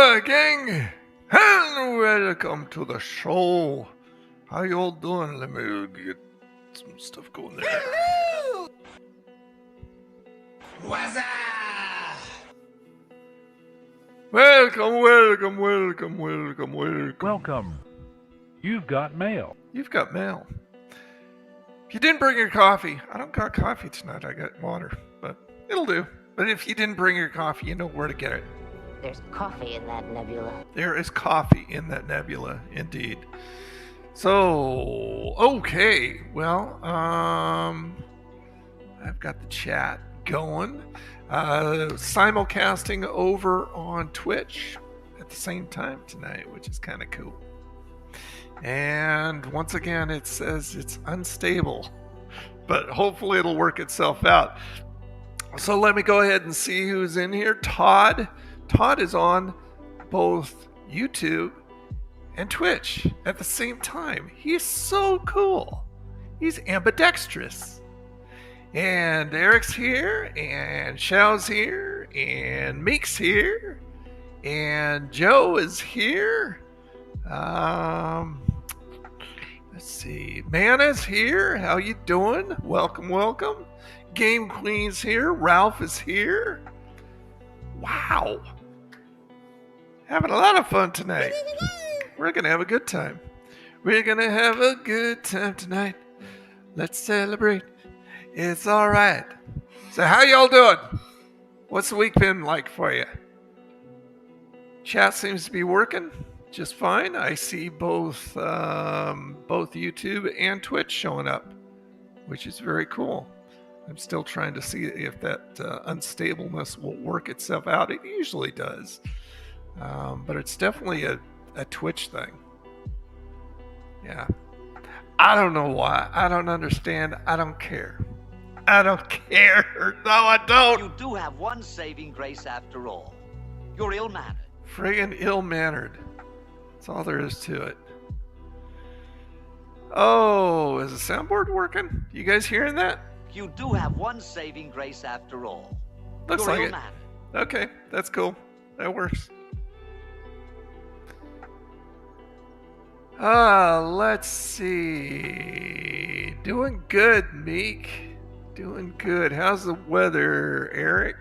Hola, gang, and welcome to the show. How y'all doing? Let me get some stuff going there. Hello! What's up? Welcome. Welcome. You've got mail. You've got mail. If you didn't bring your coffee, I don't got coffee tonight. I got water, but it'll do. But if you didn't bring your coffee, you know where to get it. There's coffee in that nebula. There is coffee in that nebula, indeed. So, okay. Well, I've got the chat going. Simulcasting over on Twitch at the same time tonight, which is kind of cool. And once again, it says it's unstable, but hopefully it'll work itself out. So let me go ahead and see who's in here. Todd is on both YouTube and Twitch at the same time. He's so cool. He's ambidextrous. And Eric's here, and Xiao's here, and Meek's here, and Joe is here. Let's see. Mana's here. How you doing? Welcome. Game Queen's here. Ralph is here. Wow. Having a lot of fun tonight. We're going to have a good time. We're going to have a good time tonight. Let's celebrate. It's all right. So how y'all doing? What's the week been like for you? Chat seems to be working just fine. I see both YouTube and Twitch showing up, which is very cool. I'm still trying to see if that unstableness will work itself out. It usually does. But it's definitely a Twitch thing. Yeah. I don't know why. I don't understand. I don't care. No, I don't. You do have one saving grace after all. You're ill-mannered. Friggin' ill-mannered. That's all there is to it. Oh, is the soundboard working? You guys hearing that? You do have one saving grace after all. Looks You're like ill-mannered. it. Okay, that's cool. That works. Let's see. Doing good, Meek. Doing good. How's the weather, Eric?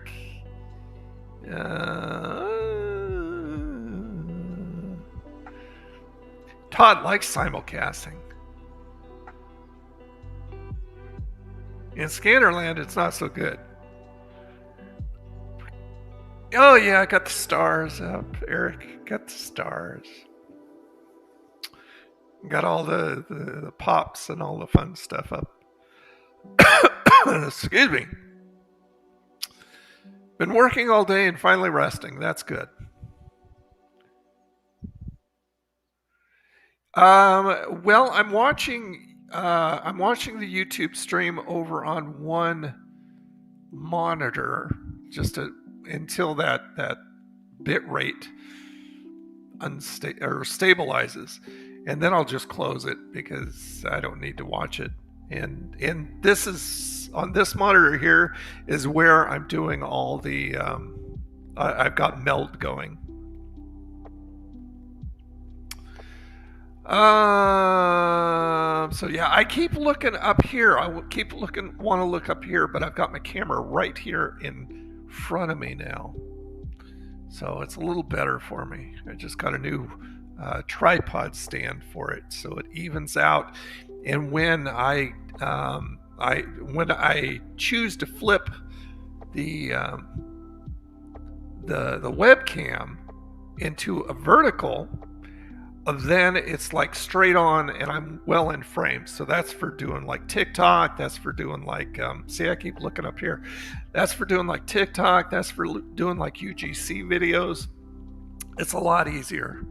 Todd likes simulcasting. In Scannerland, it's not so good. Oh yeah, I got the stars up. Eric got the stars. Got all the pops and all the fun stuff up. Excuse me. Been working all day and finally resting. That's good. Well, I'm watching the YouTube stream over on one monitor until that bit rate stabilizes. And then I'll just close it because I don't need to watch it. And this is on this monitor here is where I'm doing all the I've got meld going. So yeah, I keep looking up here. Want to look up here, but I've got my camera right here in front of me now. So it's a little better for me. I just got a new tripod stand for it, so it evens out. And when I choose to flip the webcam into a vertical, then it's like straight on, and I'm well in frame. So that's for doing like TikTok. That's for doing like see, I keep looking up here. That's for doing like TikTok. That's for doing like UGC videos. It's a lot easier.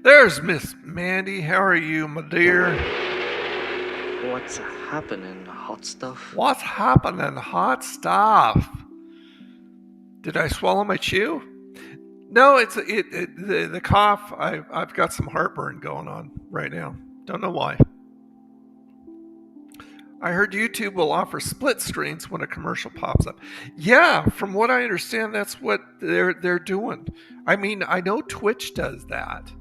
There's Miss Mandy. How are you, my dear? What's happening, hot stuff? What's happening, hot stuff? Did I swallow my chew? No, it's the cough. I've got some heartburn going on right now. Don't know why. I heard YouTube will offer split screens when a commercial pops up. Yeah, from what I understand, that's what they're doing. I mean, I know Twitch does that.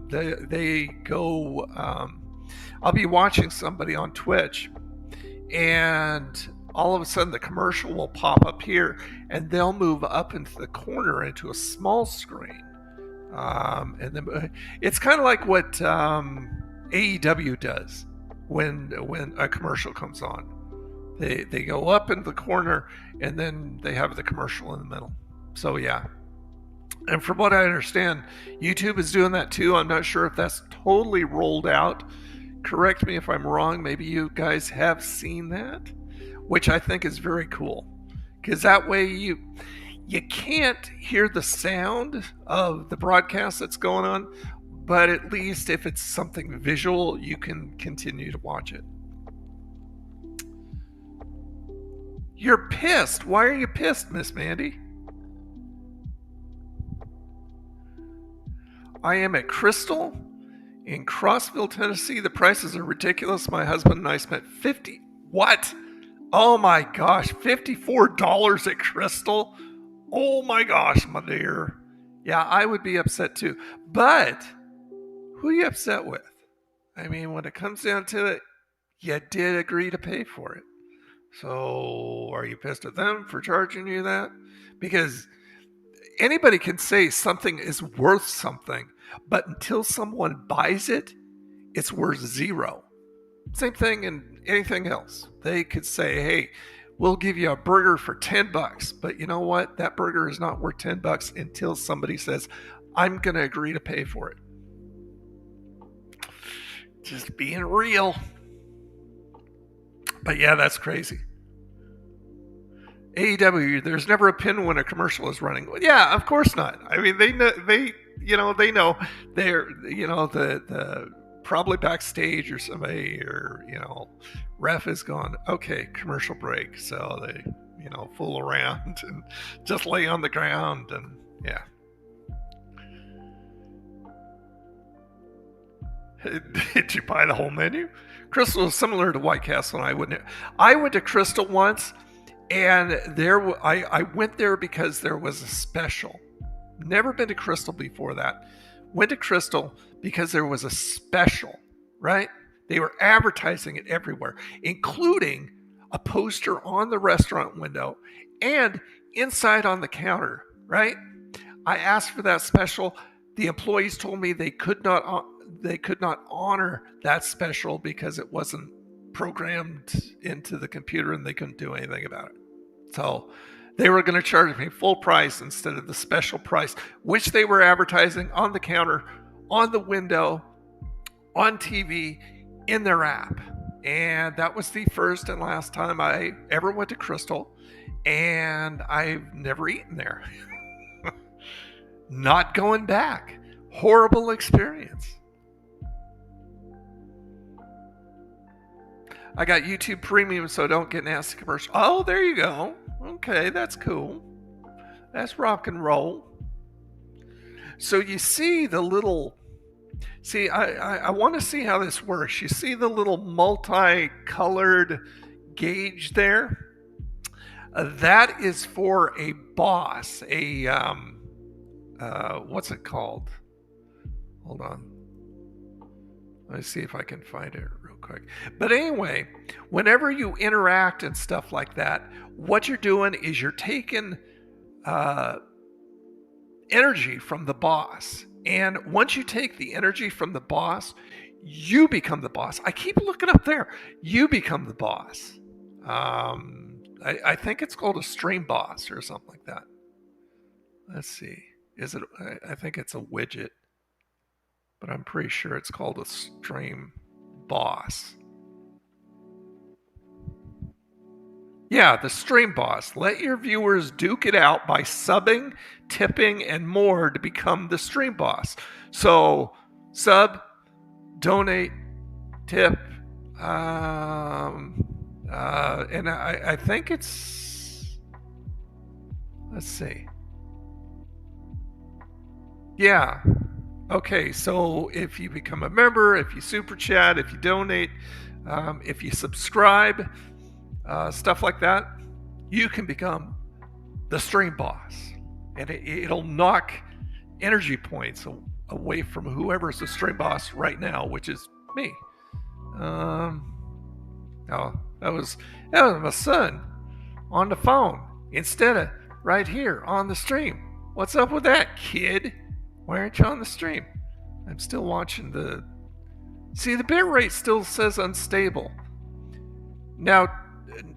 They go. I'll be watching somebody on Twitch, and all of a sudden the commercial will pop up here, and they'll move up into the corner into a small screen. And then it's kind of like what AEW does when a commercial comes on. They go up in the corner, and then they have the commercial in the middle. So yeah. And from what I understand, YouTube is doing that too. I'm not sure if that's totally rolled out. Correct me if I'm wrong. Maybe you guys have seen that, which I think is very cool, because that way you can't hear the sound of the broadcast that's going on, but at least if it's something visual, you can continue to watch it. You're pissed. Why are you pissed, Miss Mandy? I am at Crystal in Crossville, Tennessee. The prices are ridiculous. My husband and I spent what? Oh my gosh, $54 at Crystal? Oh my gosh, my dear. Yeah, I would be upset too. But who are you upset with? I mean, when it comes down to it, you did agree to pay for it. So are you pissed at them for charging you that? Because anybody can say something is worth something, but until someone buys it, it's worth zero. Same thing in anything else. They could say, hey, we'll give you a burger for $10, but you know what? That burger is not worth $10 until somebody says, I'm going to agree to pay for it. Just being real. But yeah, that's crazy. AEW, there's never a pin when a commercial is running. Well, yeah, of course not. I mean, they know they're, the probably backstage or somebody, or, ref is gone, okay, commercial break. So they, fool around and just lay on the ground, and yeah. Did you buy the whole menu? Crystal is similar to White Castle, and I went to Crystal once, and I went there because there was a special. Never been to Crystal before that. Went to Crystal because there was a special, right? They were advertising it everywhere, including a poster on the restaurant window and inside on the counter, right? I asked for that special. The employees told me they could not honor that special because it wasn't programmed into the computer and they couldn't do anything about it. So they were going to charge me full price instead of the special price, which they were advertising on the counter, on the window, on TV, in their app. And that was the first and last time I ever went to Crystal, and I've never eaten there. Not going back. Horrible experience. I got YouTube Premium, so don't get nasty commercials. Oh, there you go. Okay, that's cool. That's rock and roll. So you see the little... See, I want to see how this works. You see the little multicolored gauge there? That is for a boss. What's it called? Hold on. Let me see if I can find it real quick. But anyway, whenever you interact and stuff like that, what you're doing is you're taking energy from the boss. And once you take the energy from the boss, you become the boss. I keep looking up there. You become the boss. I think it's called a stream boss or something like that. Let's see. Is it? I think it's a widget, but I'm pretty sure it's called a stream boss. Yeah, the stream boss. Let your viewers duke it out by subbing, tipping, and more to become the stream boss. So, sub, donate, tip, and I think it's... Let's see. Yeah, Okay, so if you become a member, if you super chat, if you donate, if you subscribe, stuff like that, you can become the stream boss. And it'll knock energy points away from whoever's the stream boss right now, which is me. Oh, that was my son on the phone instead of right here on the stream. What's up with that, kid? Why aren't you on the stream? I'm still watching the... See, the bitrate still says unstable. Now,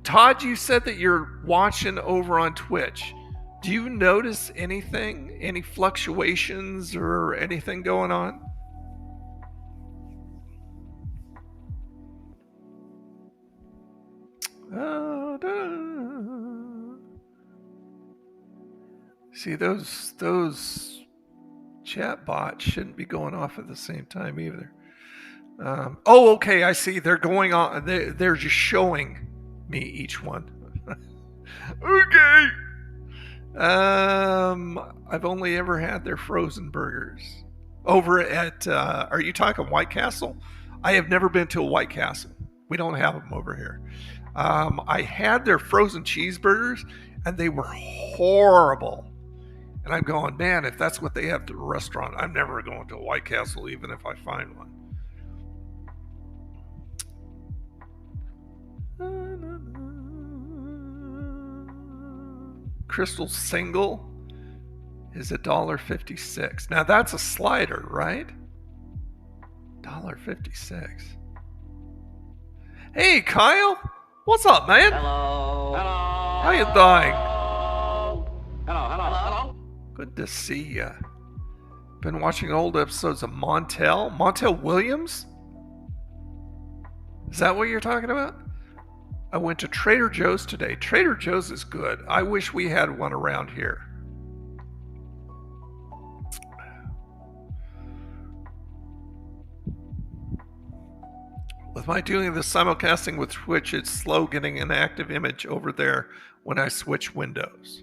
Todd, you said that you're watching over on Twitch. Do you notice anything? Any fluctuations or anything going on? See, those chat bots shouldn't be going off at the same time either. Oh, okay, I see. They're going on. They're just showing me each one. Okay. I've only ever had their frozen burgers over at. Are you talking White Castle? I have never been to a White Castle. We don't have them over here. I had their frozen cheeseburgers, and they were horrible. And I'm going, man, if that's what they have to a restaurant, I'm never going to a White Castle, even if I find one. Crystal single is $1.56. Now that's a slider, right? $1.56. Hey, Kyle. What's up, man? Hello. Hello. How you doing? Hello. Hello. Good to see ya. Been watching old episodes of Montel Williams? Is that what you're talking about? I went to Trader Joe's today. Trader Joe's is good. I wish we had one around here. With my doing the simulcasting with Twitch, it's slow getting an active image over there when I switch windows.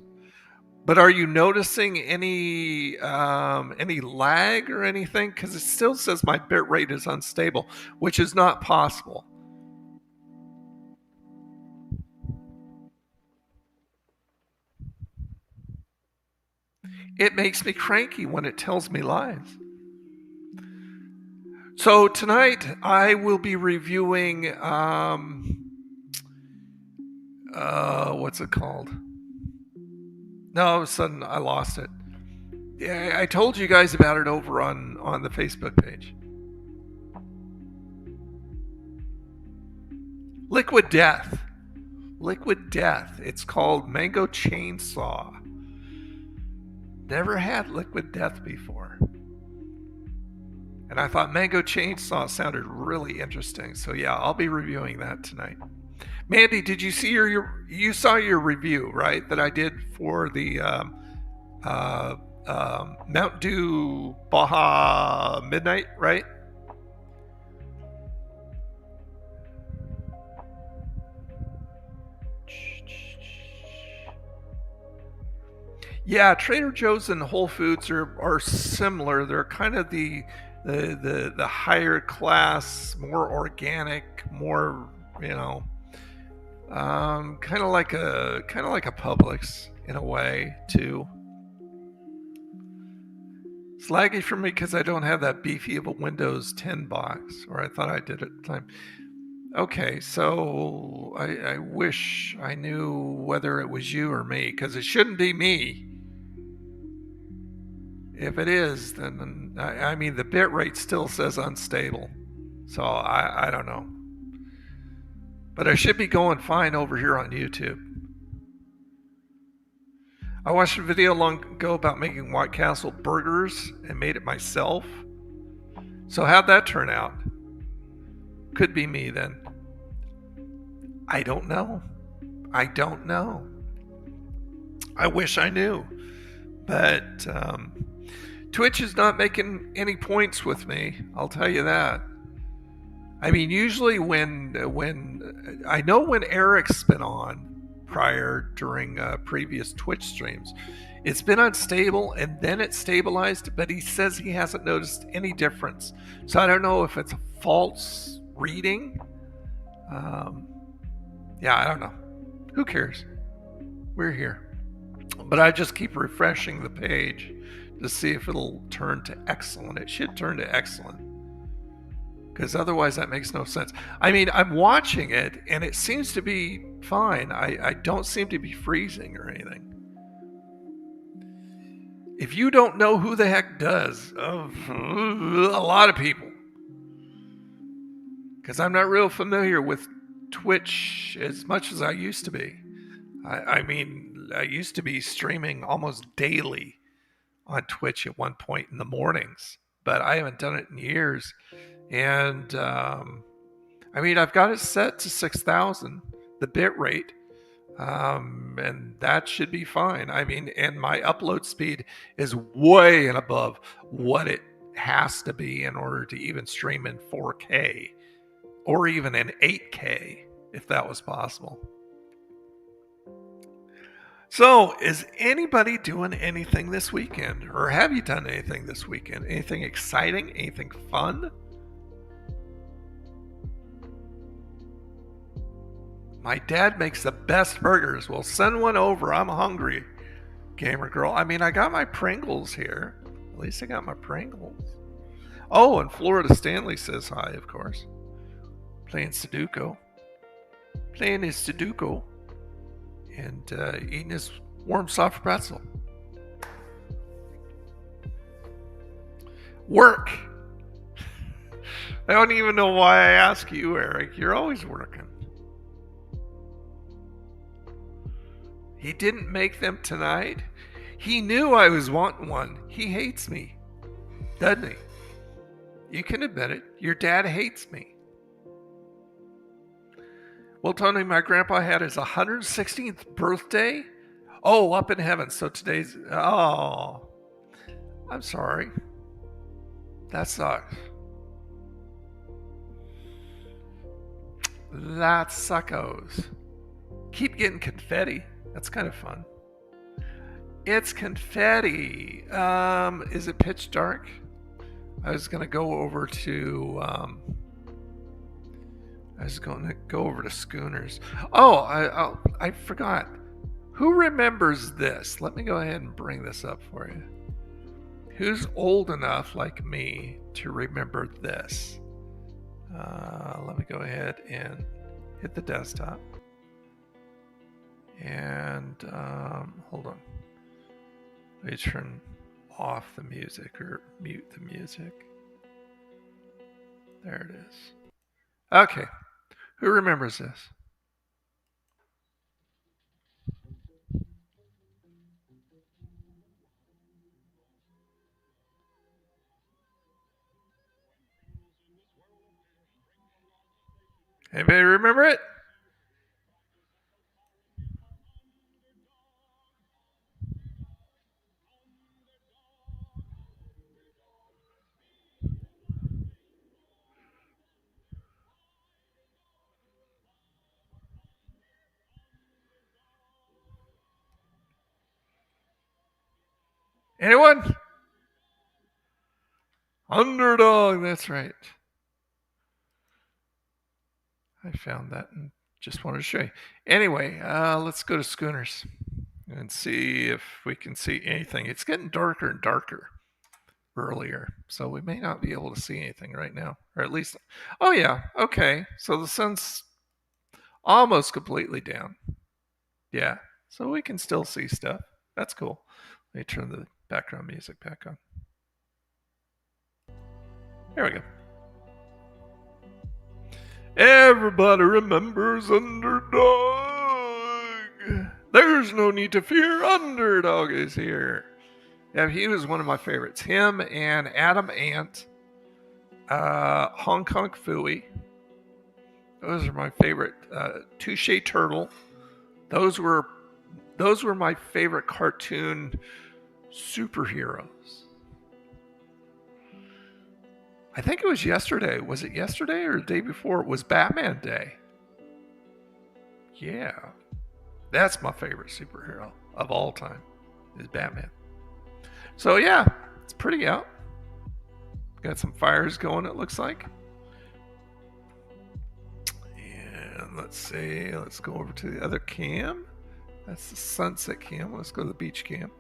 But are you noticing any lag or anything? Because it still says my bitrate is unstable, which is not possible. It makes me cranky when it tells me lies. So tonight I will be reviewing what's it called? No, all of a sudden I lost it. Yeah, I told you guys about it over on the Facebook page. Liquid Death. Liquid Death. It's called Mango Chainsaw. Never had Liquid Death before. And I thought Mango Chainsaw sounded really interesting. So yeah, I'll be reviewing that tonight. Mandy, did you see you saw your review, right? That I did for the Mount Dew Baja Midnight, right? Yeah, Trader Joe's and Whole Foods are similar. They're kind of the higher class, more organic, more, you know, kind of like a Publix in a way too. It's laggy for me because I don't have that beefy of a Windows 10 box, or I thought I did at the time. Okay, so I wish I knew whether it was you or me, because it shouldn't be me. If it is, then I mean the bitrate still says unstable, so I don't know. But I should be going fine over here on YouTube. I watched a video long ago about making White Castle burgers and made it myself. So how'd that turn out? Could be me then. I don't know. I don't know. I wish I knew. But Twitch is not making any points with me. I'll tell you that. I mean, usually when I know when Eric's been on during previous Twitch streams, It's been unstable and then it stabilized, but he says he hasn't noticed any difference. So I don't know if it's a false reading. Yeah, I don't know. Who cares? We're here. But I just keep refreshing the page to see if it'll turn to excellent. It should turn to excellent, because otherwise that makes no sense. I mean, I'm watching it and it seems to be fine. I don't seem to be freezing or anything. If you don't know, who the heck does? Oh, a lot of people. Because I'm not real familiar with Twitch as much as I used to be. I mean, I used to be streaming almost daily on Twitch at one point in the mornings, but I haven't done it in years. And I mean, I've got it set to 6,000, the bit rate, and that should be fine. I mean, and my upload speed is way and above what it has to be in order to even stream in 4K or even in 8K, if that was possible. So, is anybody doing anything this weekend? Or have you done anything this weekend? Anything exciting? Anything fun? My dad makes the best burgers. Well, send one over. I'm hungry, gamer girl. I mean, I got my Pringles here. At least I got my Pringles. Oh, and Florida Stanley says hi, of course. Playing Sudoku. Playing his Sudoku. And eating his warm soft pretzel. Work. I don't even know why I ask you, Eric. You're always working. He didn't make them tonight. He knew I was wanting one. He hates me, doesn't he? You can admit it. Your dad hates me. Well, Tony, my grandpa had his 116th birthday. Oh, up in heaven. So today's... Oh, I'm sorry. That sucks. That suckos. Keep getting confetti. That's kind of fun. It's confetti. Is it pitch dark? I was going to go over to... I was going to go over to Schooners. Oh, I forgot. Who remembers this? Let me go ahead and bring this up for you. Who's old enough, like me, to remember this? Let me go ahead and hit the desktop. And hold on. Let me turn off the music or mute the music. There it is. Okay. Who remembers this? Anybody remember it? Anyone? Underdog, that's right. I found that and just wanted to show you. Anyway, let's go to Schooners and see if we can see anything. It's getting darker and darker earlier, so we may not be able to see anything right now. Or at least... Oh yeah, okay. So the sun's almost completely down. Yeah, so we can still see stuff. That's cool. Let me turn the background music back on. There we go. Everybody remembers Underdog. There's no need to fear. Underdog is here. Yeah, he was one of my favorites. Him and Adam Ant, Hong Kong Phooey. Those are my favorite. Touche Turtle. Those were my favorite cartoon superheroes. I think it was yesterday. Was it yesterday or the day before? It was Batman Day. Yeah. That's my favorite superhero of all time. is Batman. So yeah, it's pretty out. Got some fires going, it looks like. And let's see, let's go over to the other cam. That's the sunset cam. Let's go to the beach cam.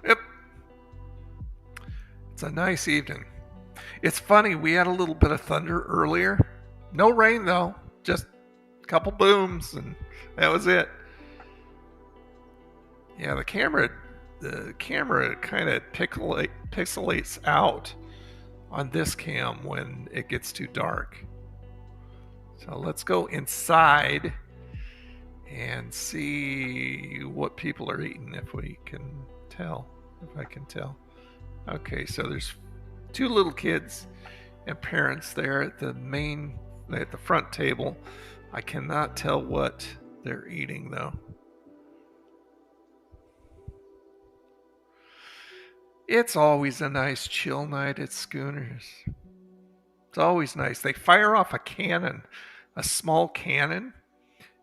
Yep. It's a nice evening. It's funny, we had a little bit of thunder earlier. No rain though, just a couple booms and that was it. Yeah, the camera kind of pixelates out on this cam when it gets too dark. So let's go inside and see what people are eating if we can tell. If I can tell. Okay, so there's two little kids and parents there at the front table. I cannot tell what they're eating though. It's always a nice chill night at Schooners. It's always nice. They fire off a cannon, a small cannon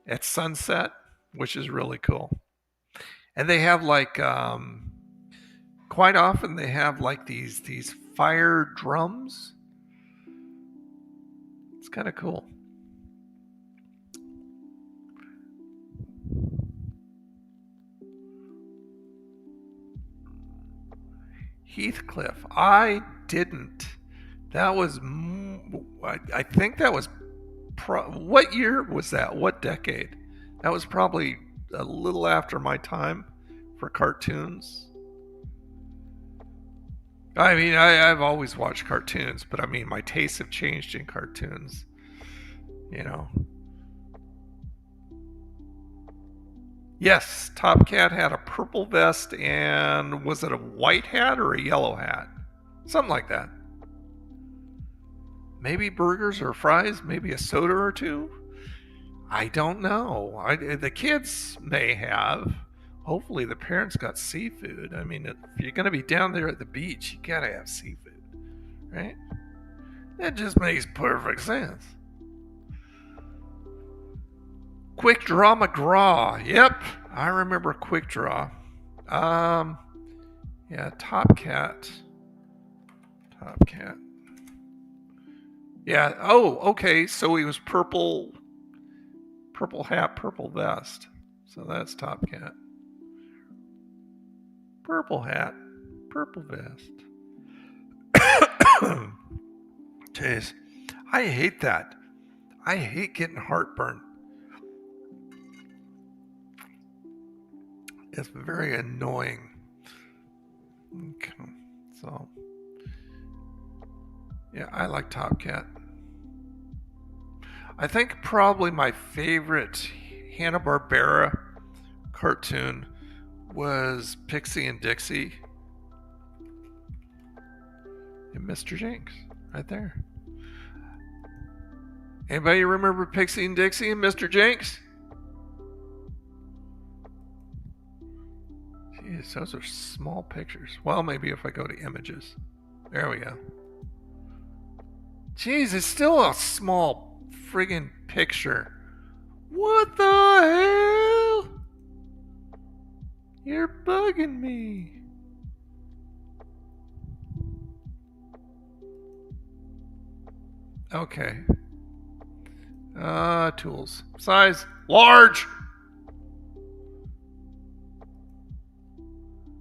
at sunset, which is really cool. And they have like, quite often they have like these fire drums. It's kind of cool. Heathcliff. I didn't. That was, I think that was, what year was that? What decade? That was probably a little after my time for cartoons. I mean, I've always watched cartoons, but I mean, my tastes have changed in cartoons. You know. Yes, Top Cat had a purple vest and was it a white hat or a yellow hat? Something like that. Maybe burgers or fries, maybe a soda or two. I don't know. The kids may have. Hopefully the parents got seafood. I mean, if you're going to be down there at the beach, you got to have seafood, right? That just makes perfect sense. Quick Draw McGraw. Yep, I remember Quick Draw. Yeah, Top Cat. Yeah, oh, okay, so he was purple hat, purple vest. So that's Top Cat. Purple hat, purple vest. Jeez, I hate that. I hate getting heartburn. It's very annoying. Okay, so yeah, I like Top Cat. I think probably my favorite Hanna-Barbera cartoon was Pixie and Dixie and Mr. Jinx, right there. Anybody remember Pixie and Dixie and Mr. Jinx? Jeez, those are small pictures. Well, maybe if I go to images. There we go. Jeez, it's still a small friggin' picture. What the hell? You're bugging me. Okay. Tools. Size. Large.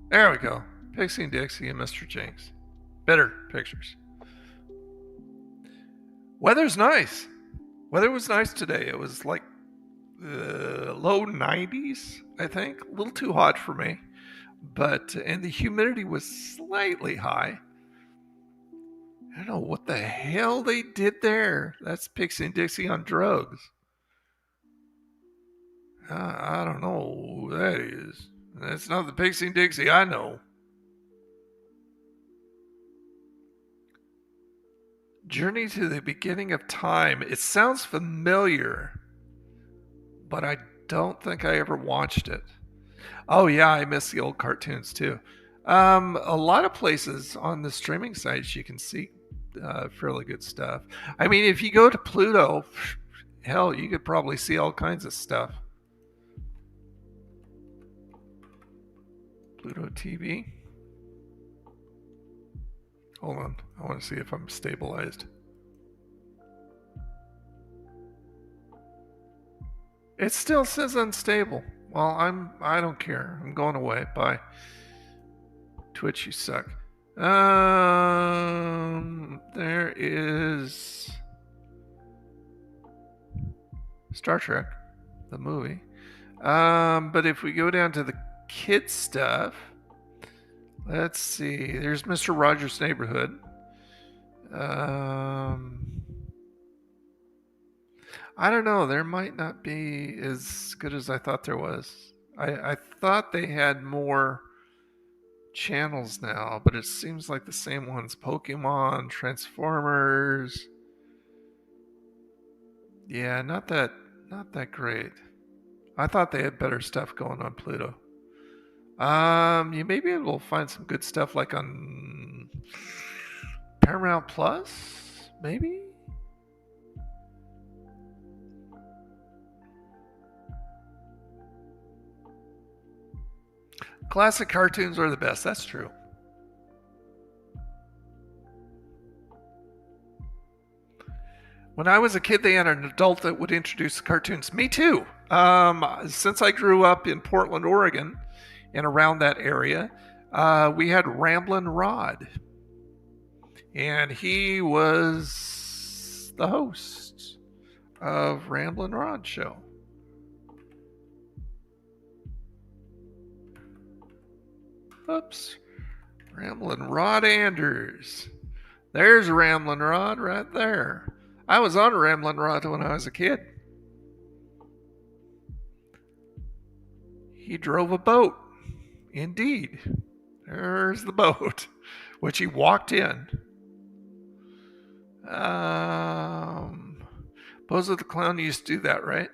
There we go. Pixie and Dixie and Mr. Jinx. Better pictures. Weather's nice. Weather was nice today. It was like low 90s, I think. A little too hot for me. And the humidity was slightly high. I don't know what the hell they did there. That's Pixie and Dixie on drugs. I don't know who that is. That's not the Pixie and Dixie I know. Journey to the Beginning of Time. It sounds familiar, but I don't think I ever watched it. Oh yeah, I miss the old cartoons too. A lot of places on the streaming sites you can see fairly good stuff. I mean, if you go to Pluto, hell, you could probably see all kinds of stuff. Pluto TV. Hold on. I want to see if I'm stabilized. It still says unstable. Well, I don't care. I'm going away. Bye. Twitch, you suck. There is Star Trek, the movie. But if we go down to the kids stuff, let's see. There's Mr. Rogers' Neighborhood. I don't know. There might not be as good as I thought there was. I thought they had more channels now, but it seems like the same ones. Pokemon, Transformers. Yeah, not that great. I thought they had better stuff going on Pluto. You may be able to find some good stuff like on Paramount Plus, maybe? Classic cartoons are the best, that's true. When I was a kid, they had an adult that would introduce the cartoons. Me too. Since I grew up in Portland, Oregon, and around that area, we had Ramblin' Rod. And he was the host of Ramblin' Rod Show. Oops. Ramblin' Rod Anders. There's Ramblin' Rod right there. I was on Ramblin' Rod when I was a kid. He drove a boat. Indeed. There's the boat, which he walked in. Bozo the Clown used to do that, right?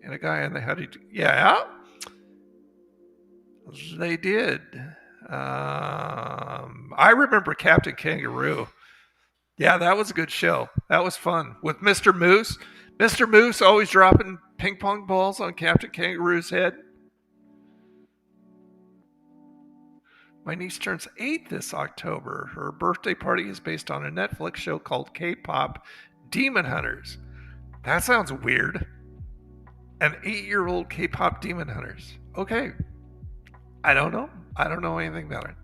And a guy on the how do you do? Yeah, they did. I remember Captain Kangaroo. Yeah, that was a good show. That was fun. With Mr. Moose. Mr. Moose always dropping ping pong balls on Captain Kangaroo's head. My niece turns 8 this October. Her birthday party is based on a Netflix show called K-Pop Demon Hunters. That sounds weird. An 8-year-old K-Pop Demon Hunters. Okay. I don't know. I don't know anything about it.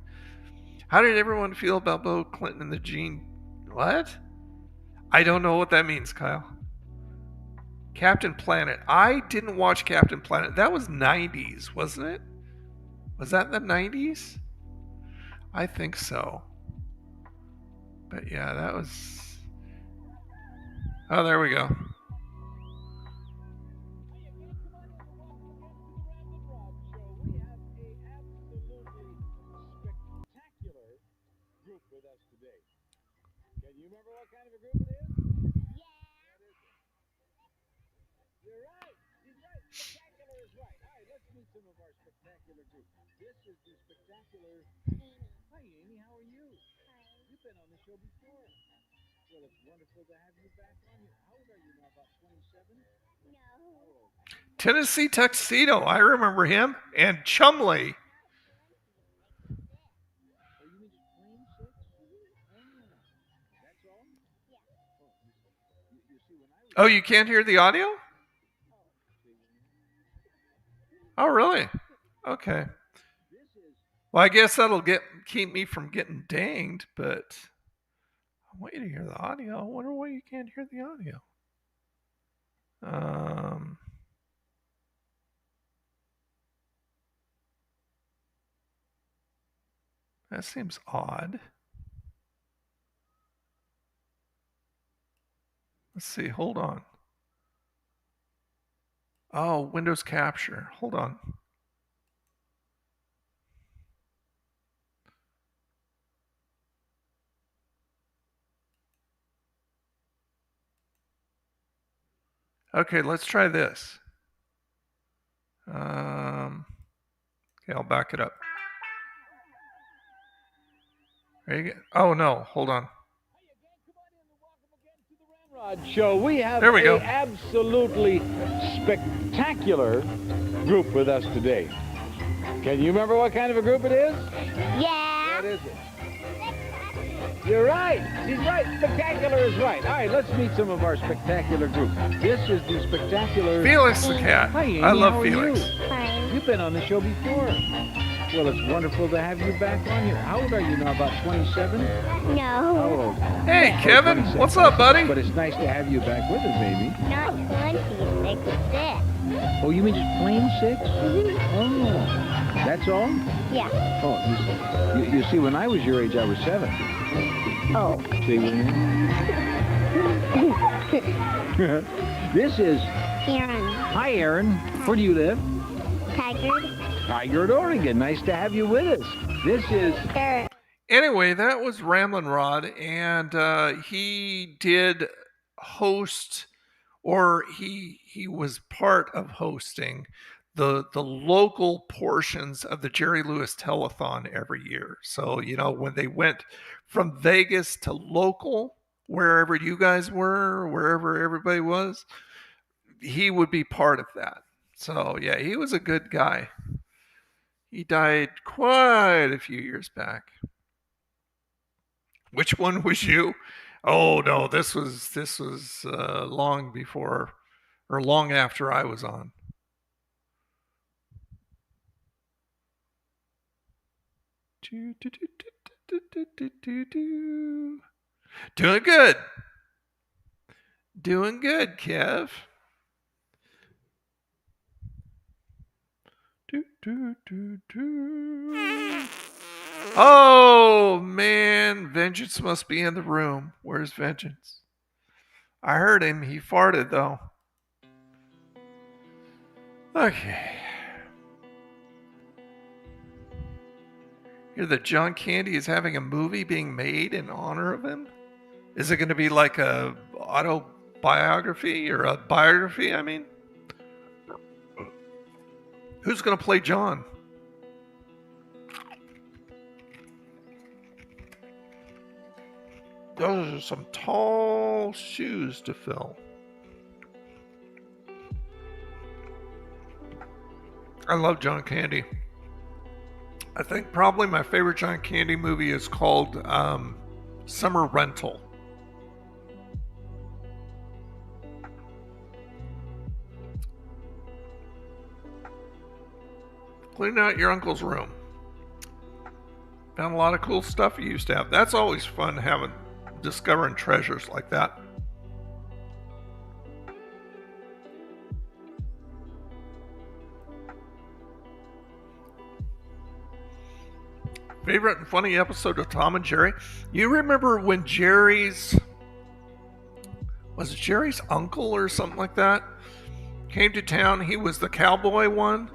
How did everyone feel about Bill Clinton and the Gene... What? I don't know what that means, Kyle. Captain Planet. I didn't watch Captain Planet. That was 90s, wasn't it? Was that in the 90s? I think so. But yeah, that was... Oh, there we go. Tennessee Tuxedo. I remember him. And Chumley. Oh, you can't hear the audio? Oh, really? Okay. Well, I guess that'll keep me from getting dinged, but I want you to hear the audio. I wonder why you can't hear the audio. That seems odd. Let's see. Hold on. Oh, Windows Capture. Hold on. Okay, let's try this. Okay, I'll back it up. Oh no, hold on. Show. We have there we go. Absolutely spectacular group with us today. Can you remember what kind of a group it is? Yeah. What is it? You're right. She's right. Spectacular is right. All right, let's meet some of our spectacular group. This is the spectacular... Felix the cat. Hi, Amy. I love How are Felix. you? Fine. You've been on the show before. Well, it's wonderful to have you back on here. How old are you now? About 27? How No. old? Hey, Oh, Kevin. 27. What's up, buddy? But it's nice to have you back with us, Amy. Not 26. 6. Oh, you mean just plain 6? Mm-hmm. Oh, that's all? Yeah. Oh, you see, when I was your age, I was 7. Oh. See what I mean? This is... Aaron. Hi, Aaron. Where do you live? Tigard. Tigard, Oregon. Nice to have you with us. This is... Eric. Anyway, that was Ramblin' Rod, and he did host, or he was part of hosting the local portions of the Jerry Lewis Telethon every year. So, you know, when they went from Vegas to local, wherever you guys were, wherever everybody was, he would be part of that. So, yeah, he was a good guy. He died quite a few years back. Which one was you? Oh no, this was long before, or long after I was on. Doing good. Doing good, Kev. Oh man, Vengeance must be in the room. Where's Vengeance? I heard him. He farted though. Okay. Hear that John Candy is having a movie being made in honor of him? Is it going to be like a autobiography or a biography, I mean? Who's going to play John? Those are some tall shoes to fill. I love John Candy. I think probably my favorite John Candy movie is called Summer Rental. Cleaning out your uncle's room. Found a lot of cool stuff he used to have. That's always fun, discovering treasures like that. Favorite and funny episode of Tom and Jerry? You remember when was it Jerry's uncle or something like that, came to town? He was the cowboy one.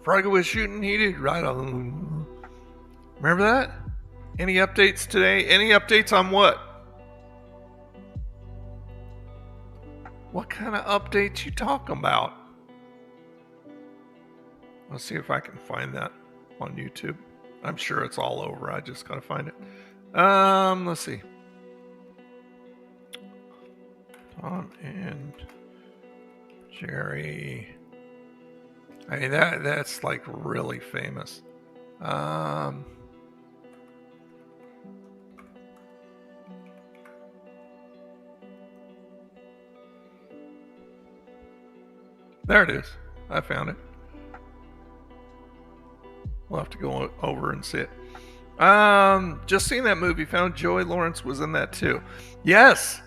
Froggy was shooting, he did right on. Remember that? Any updates today? Any updates on what? What kind of updates you talking about? Let's see if I can find that on YouTube. I'm sure it's all over. I just gotta find it. Let's see. Tom and Jerry. I mean, that's like really famous. There it is. I found it. We'll have to go over and see it. Just seen that movie. Found Joey Lawrence was in that too. Yes.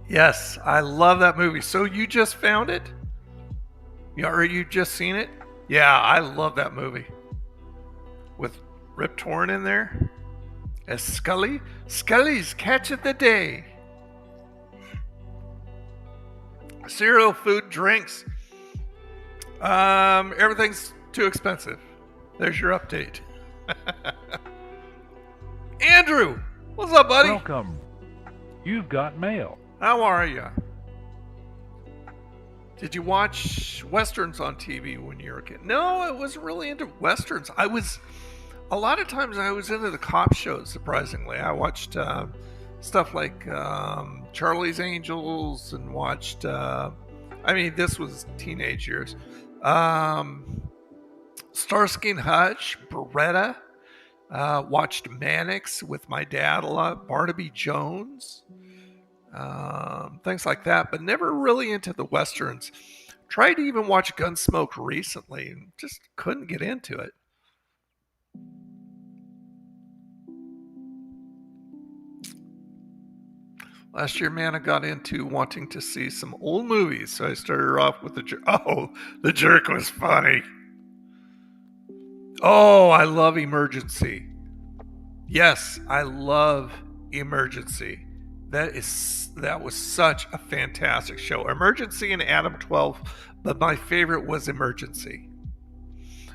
Yes, I love that movie. So you just found it? Or you just seen it? Yeah, I love that movie. With Rip Torn in there as Scully. Scully's catch of the day. Cereal, food, drinks. Everything's too expensive. There's your update. Andrew, what's up, buddy? Welcome. You've got mail. How are you? Did you watch Westerns on TV when you were a kid? No, I wasn't really into Westerns. A lot of times I was into the cop shows, surprisingly. I watched stuff like Charlie's Angels and watched, this was teenage years. Starsky and Hutch, Beretta. Watched Mannix with my dad a lot. Barnaby Jones. Things like that, but never really into the Westerns. Tried to even watch Gunsmoke recently and just couldn't get into it. Last year, man, I got into wanting to see some old movies, so I started off with The Jerk. Oh, The Jerk was funny. Oh, I love Emergency. Yes, I love Emergency. That was such a fantastic show. Emergency and Adam 12, but my favorite was Emergency.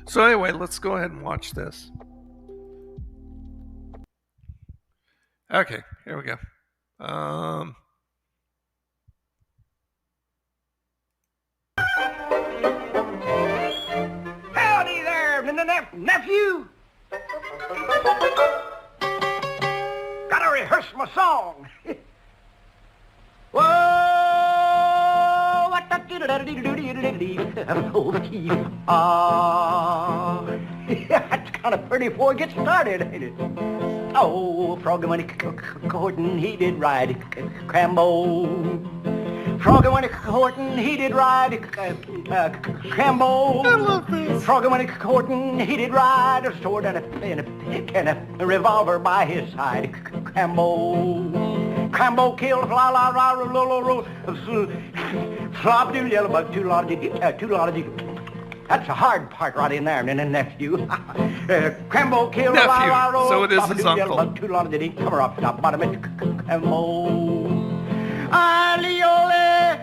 So anyway, let's go ahead and watch this. Okay, here we go. Howdy there, nephew. Gotta rehearse my song. Whoa, what the that's kind of pretty before it gets started, ain't it? Oh, Froggy when he courtin', he did ride Crambo. Froggy when he courtin', he did ride Crambo. I love this. Froggy when he courtin', he did ride a sword and a pick and a revolver by his side. Crambo killed flop doodle yellow bug, too lot of That's a hard part right in there, nephew. Crambo killed Nephew, so it is his uncle. Come up, stop, bottom it, Crambo. Aliole,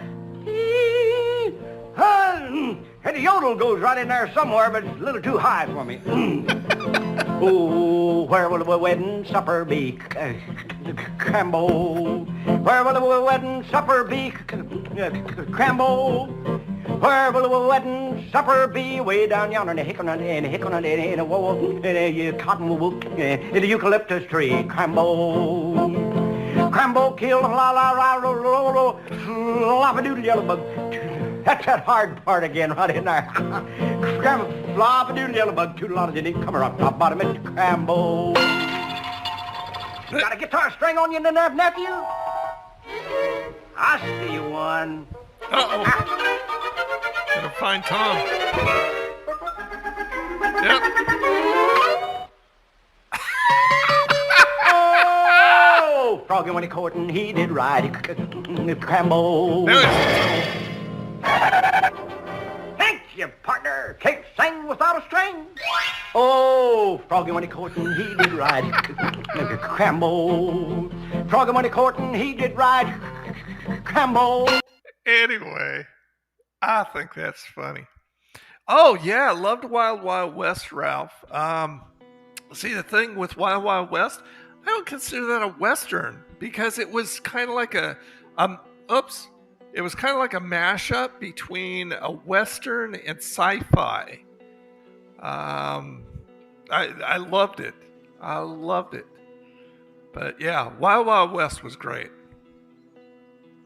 and the yodel goes right in there somewhere, but it's a little too high for me. Oh, where will the wedding supper be? Crambo. Where will the wedding supper be? Crambo. Where will the wedding supper be? Way down yonder in the cottonwood, in the eucalyptus tree. Crambo. Crambo killed flop-a-doodle yellow bug. That's that hard part again right in there. Crambo, flop-a-doodle yellow bug, too lot of it. Come up, top bottom it, Crambo. Got a guitar string on you, nephew? I see you one. Uh-oh. Gotta find Tom. Yep. Oh, Froggy when he courtin', he did ride Crambo. There it is. Thank you, partner. Can't sing without a string. Oh, Froggy when he courtin', he did ride Crambo. Froggy when he courtin', he did ride Crambo. Anyway, I think that's funny. Oh, yeah, I loved Wild Wild West, Ralph. See, the thing with Wild Wild West, I don't consider that a Western because it was kind of like it was kind of like a mashup between a Western and sci-fi. I loved it. I loved it. But yeah, Wild Wild West was great.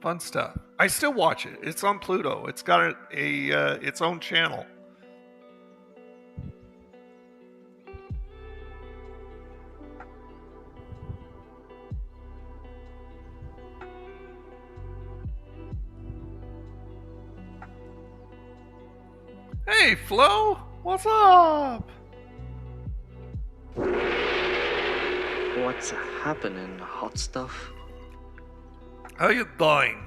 Fun stuff. I still watch it. It's on Pluto. It's got its own channel. Hey, Flo, what's up? What's happening, hot stuff? How you doing?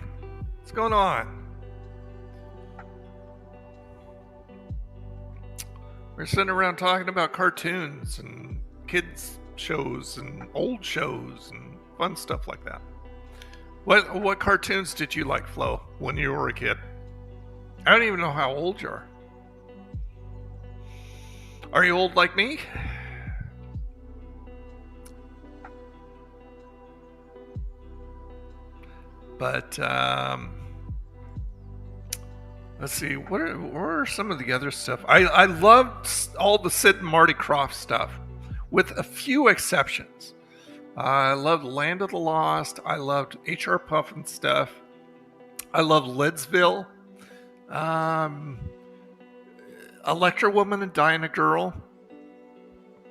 What's going on? We're sitting around talking about cartoons and kids shows and old shows and fun stuff like that. What cartoons did you like, Flo, when you were a kid? I don't even know how old you are. Are you old like me? But let's see, what are some of the other stuff? I loved all the Sid and Marty Krofft stuff, with a few exceptions. I loved Land of the Lost. I loved H.R. Puffin stuff. I loved Lidsville. Electra Woman and Dinah Girl.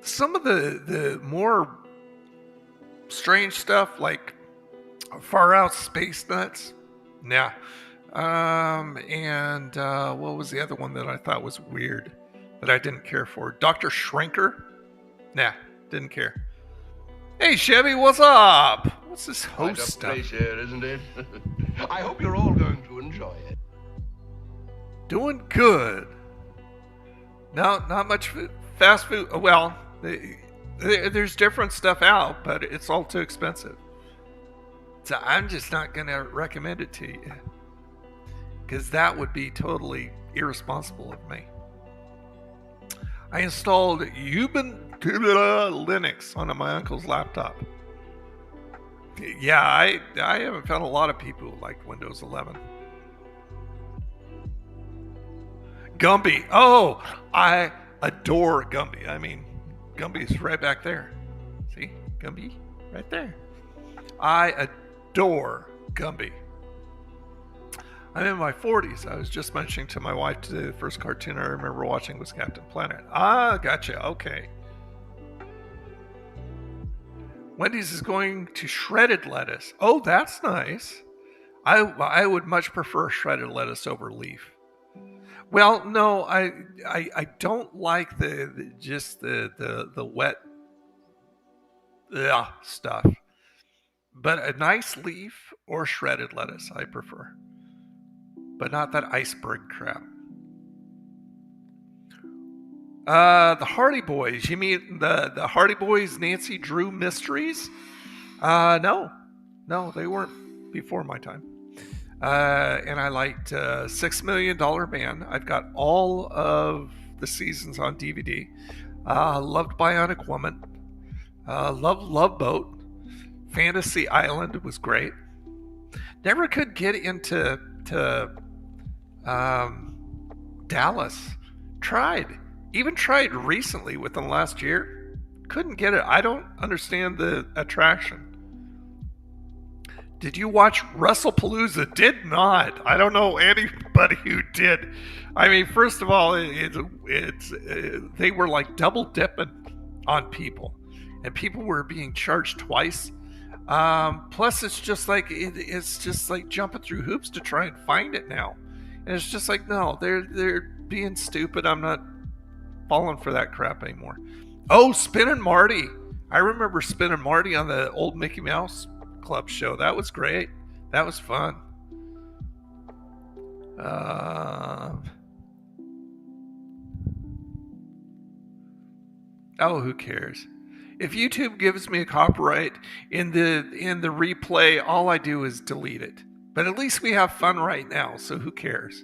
Some of the more strange stuff, like Far Out Space Nuts. Yeah. And what was the other one that I thought was weird that I didn't care for? Dr. Shrinker? Nah, didn't care. Hey, Chevy, what's up? What's this host Quite a stuff? place here, isn't it? I hope you're all going to enjoy it. Doing good. No, not much fast food. Well, there's different stuff out, but it's all too expensive. So I'm just not going to recommend it to you. Because that would be totally irresponsible of me. I installed Linux onto my uncle's laptop. Yeah, I haven't found a lot of people who like Windows 11. Gumby. Oh, I adore Gumby. I mean, Gumby's right back there. See? Gumby? Right there. I adore Gumby. I'm in my 40s. I was just mentioning to my wife today the first cartoon I remember watching was Captain Planet. Ah, gotcha. Okay. Wendy's is going to shredded lettuce. Oh, that's nice. I would much prefer shredded lettuce over leaf. Well, no, I don't like the wet stuff. But a nice leaf or shredded lettuce I prefer. But not that iceberg crap. The Hardy Boys. You mean the Hardy Boys Nancy Drew Mysteries? No, they weren't before my time. And I liked $6 Million Man. I've got all of the seasons on DVD. Loved Bionic Woman. Loved Love Boat. Fantasy Island was great. Never could get into Dallas. Even tried recently within the last year. Couldn't get it. I don't understand the attraction. Did you watch WrestlePalooza? Did not. I don't know anybody who did. I mean, first of all, they were like double dipping on people, and people were being charged twice. Plus, it's just like jumping through hoops to try and find it now, and it's just like, no, they're being stupid. I'm not falling for that crap anymore. Oh, Spin & Marty. I remember Spin & Marty on the old Mickey Mouse Club show. That was great. That was fun. Oh, who cares? If YouTube gives me a copyright in the replay, all I do is delete it. But at least we have fun right now, so who cares?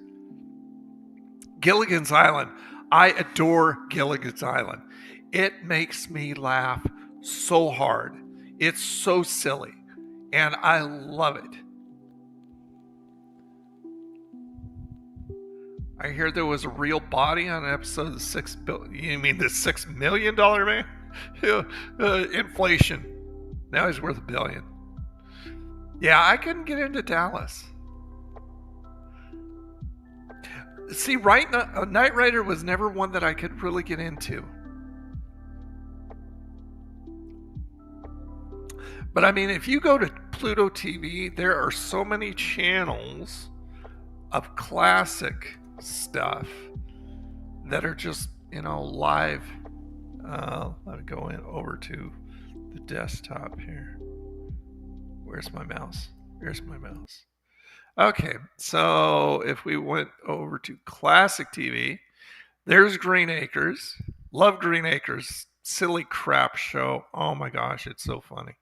Gilligan's Island. I adore Gilligan's Island. It makes me laugh so hard. It's so silly. And I love it. I hear there was a real body on an episode of the $6 Million Man? Inflation. Now he's worth $1 billion. Yeah, I couldn't get into Dallas. See, Knight Rider was never one that I could really get into. But I mean, if you go to Pluto TV, there are so many channels of classic stuff that are just, live. Let me go over to the desktop here. Where's my mouse? Here's my mouse. Okay, so if we went over to classic TV, there's Green Acres. Love Green Acres. Silly crap show. Oh my gosh, it's so funny.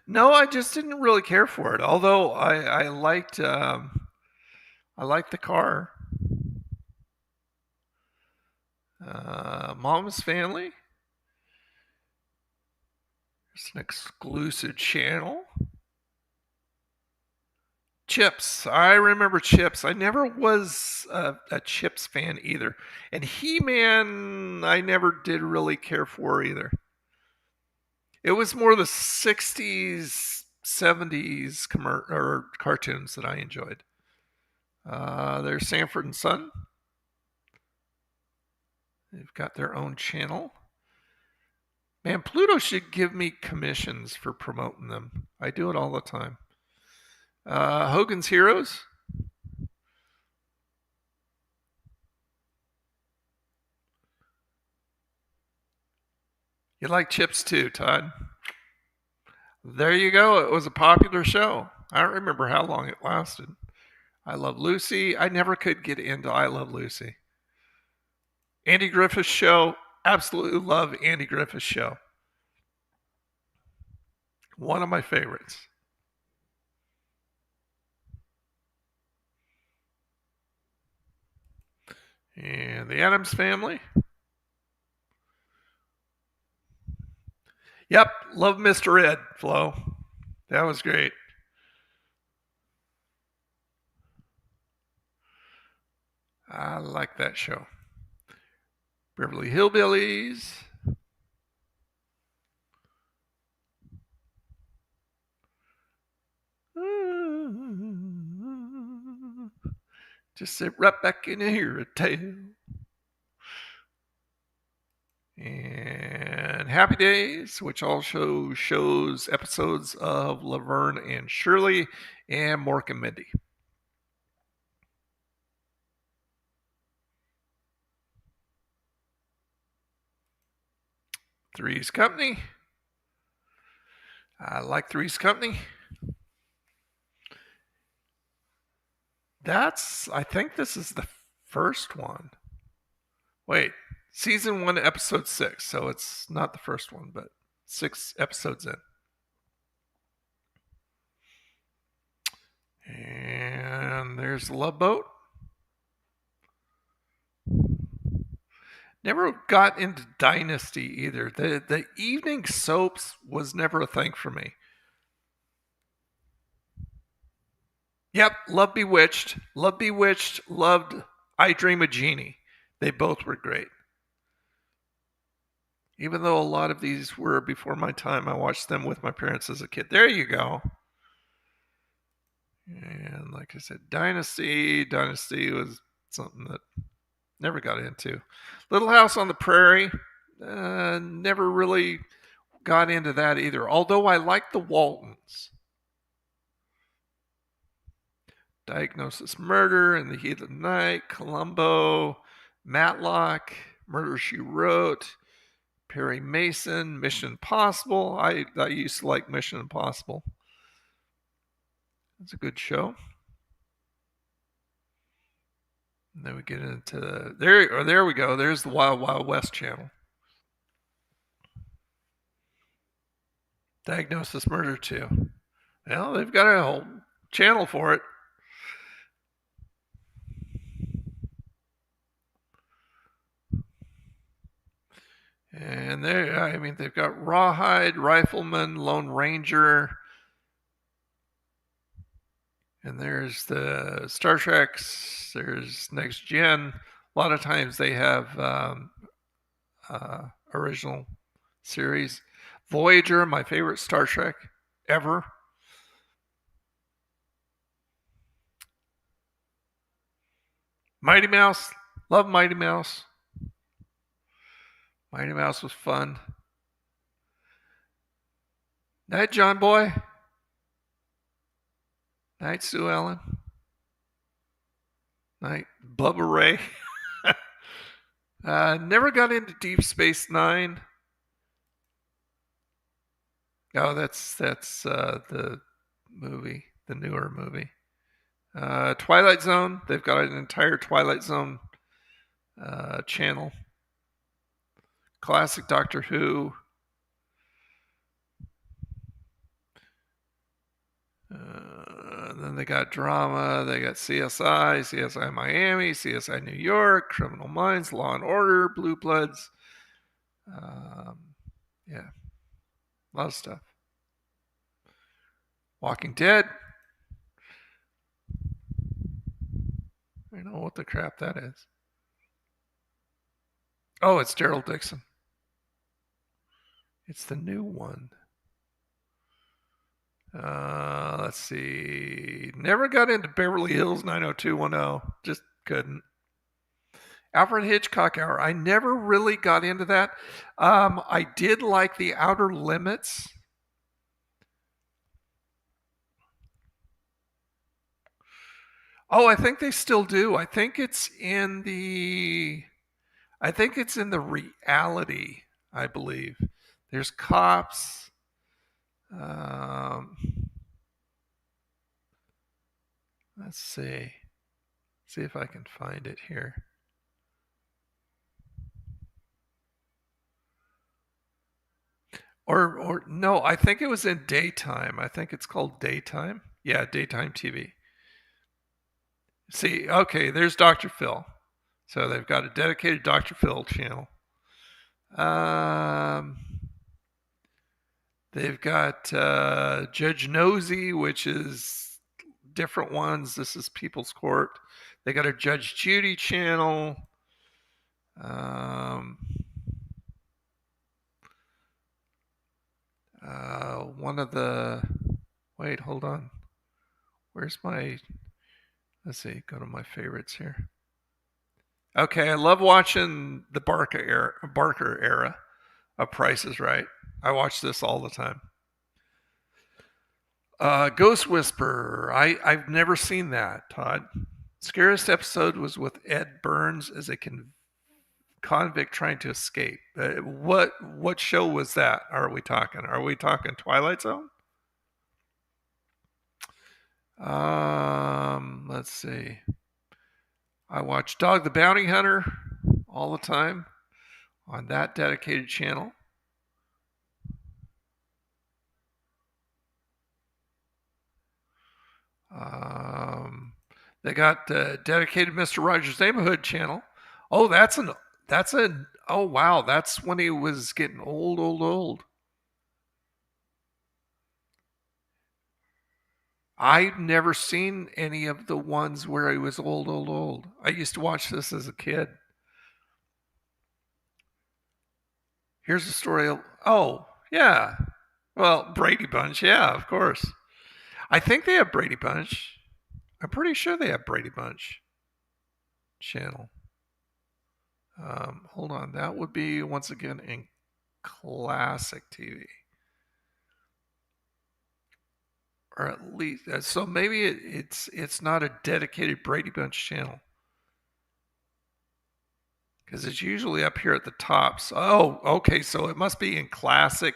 No, I just didn't really care for it. Although I liked the car. Mom's Family. It's an exclusive channel. Chips. I remember Chips. I never was a Chips fan either. And He-Man, I never did really care for either. It was more the 60s 70s or cartoons that I enjoyed. There's Sanford and Son. They've got their own channel. Man, Pluto should give me commissions for promoting them. I do it all the time. Hogan's Heroes. You like Chips too, Todd. There you go. It was a popular show. I don't remember how long it lasted. I Love Lucy. I never could get into I Love Lucy. Andy Griffith's Show. Absolutely love Andy Griffith's Show. One of my favorites. And the Addams Family. Yep, love Mr. Ed, Flo. That was great. I like that show. Beverly Hillbillies. Just sit right back in here a tale. And Happy Days, which also shows episodes of Laverne and Shirley and Mork and Mindy. Three's Company. I like Three's Company. I think this is the first one. Wait, season 1, episode 6. So it's not the first one, but 6 episodes in. And there's Love Boat. Never got into Dynasty either. The evening soaps was never a thing for me. Yep, loved Bewitched. Loved Bewitched. Loved I Dream of Jeannie. They both were great. Even though a lot of these were before my time, I watched them with my parents as a kid. There you go. And like I said, Dynasty was something that never got into. Little House on the Prairie, never really got into that either. Although I like the Waltons. Diagnosis Murder, In the Heat of the Night, Columbo, Matlock, Murder, She Wrote, Perry Mason, Mission Impossible. I used to like Mission Impossible. It's a good show. And then we get into there we go. There's the Wild Wild West channel. Diagnosis Murder 2. Well, they've got a whole channel for it. And they've got Rawhide, Rifleman, Lone Ranger. And there's the Star Treks, there's Next Gen. A lot of times they have original series. Voyager, my favorite Star Trek ever. Mighty Mouse, love Mighty Mouse. Mighty Mouse was fun. Night, John Boy. Night, Sue Ellen. Night, Bubba Ray. Never got into Deep Space Nine. Oh, that's the movie, the newer movie. Twilight Zone. They've got an entire Twilight Zone channel. Classic Doctor Who. Then they got drama. They got CSI, CSI Miami, CSI New York, Criminal Minds, Law and Order, Blue Bloods. Yeah, a lot of stuff. Walking Dead. I don't know what the crap that is. Oh, it's Daryl Dixon. It's the new one. Let's see. Never got into Beverly Hills 90210. Just couldn't. Alfred Hitchcock Hour. I never really got into that. I did like The Outer Limits. Oh, I think they still do. I think it's in the reality, I believe. There's cops. Let's see. See if I can find it here. Or no, I think it was in daytime. I think it's called daytime. Yeah, daytime TV. See, okay, there's Dr. Phil. So they've got a dedicated Dr. Phil channel. They've got Judge Nosy, which is different ones. This is People's Court. They got a Judge Judy channel. One of the... Wait, hold on. Where's my... Let's see, go to my favorites here. Okay, I love watching the Barker era of Price is Right. I watch this all the time. Ghost Whisperer. I've never seen that, Todd. Scariest episode was with Ed Burns as a convict trying to escape. What show was that? Are we talking Twilight Zone? Let's see. I watch Dog the Bounty Hunter all the time on that dedicated channel. They got the dedicated Mr. Rogers' Neighborhood channel. Oh, oh wow, that's when he was getting old. I've never seen any of the ones where he was old. I used to watch this as a kid. Here's the story. Oh, yeah. Well, Brady Bunch. Yeah, of course. I think they have Brady Bunch. I'm pretty sure they have Brady Bunch channel. Hold on. That would be, once again, in classic TV. Or at least, so maybe it's not a dedicated Brady Bunch channel. Because it's usually up here at the top. So, oh, okay, so it must be in classic.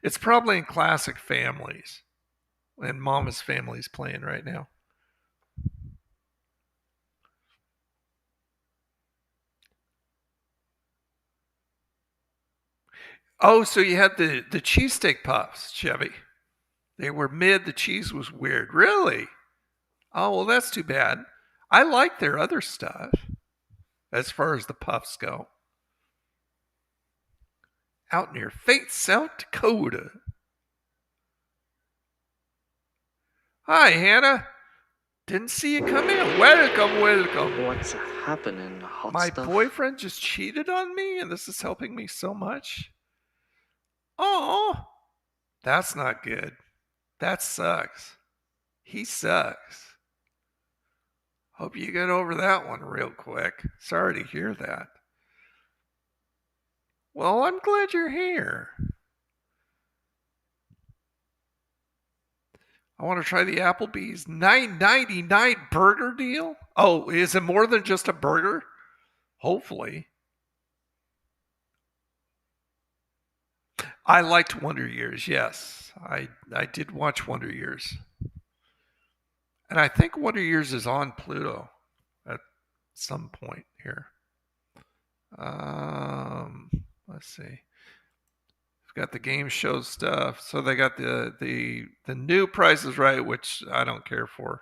It's probably in classic families. And Mama's Family's playing right now. Oh, so you had the cheesesteak puffs, Chevy. They were mid. The cheese was weird. Really? Oh, well, that's too bad. I like their other stuff as far as the puffs go. Out near Fate, South Dakota. Hi, Hannah. Didn't see you come in. Welcome. What's happening, hot My stuff? boyfriend just cheated on me, and this is helping me so much. Oh, that's not good. That sucks. He sucks. Hope you get over that one real quick. Sorry to hear that. Well, I'm glad you're here. I want to try the Applebee's $9.99 burger deal. Oh, is it more than just a burger? Hopefully. I liked Wonder Years, yes. I did watch Wonder Years. And I think Wonder Years is on Pluto at some point here. Let's see. We've got the game show stuff. So they got the new Price is Right, which I don't care for.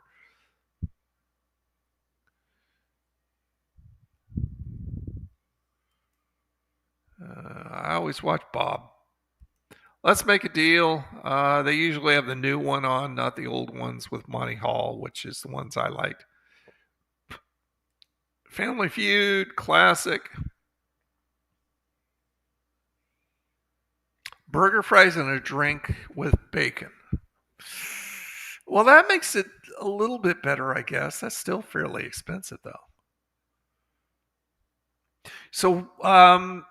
I always watch Bob. Let's Make a Deal. They usually have the new one on, not the old ones with Monty Hall, which is the ones I liked. Family Feud, classic. Burger, fries, and a drink with bacon. Well, that makes it a little bit better, I guess. That's still fairly expensive, though. So,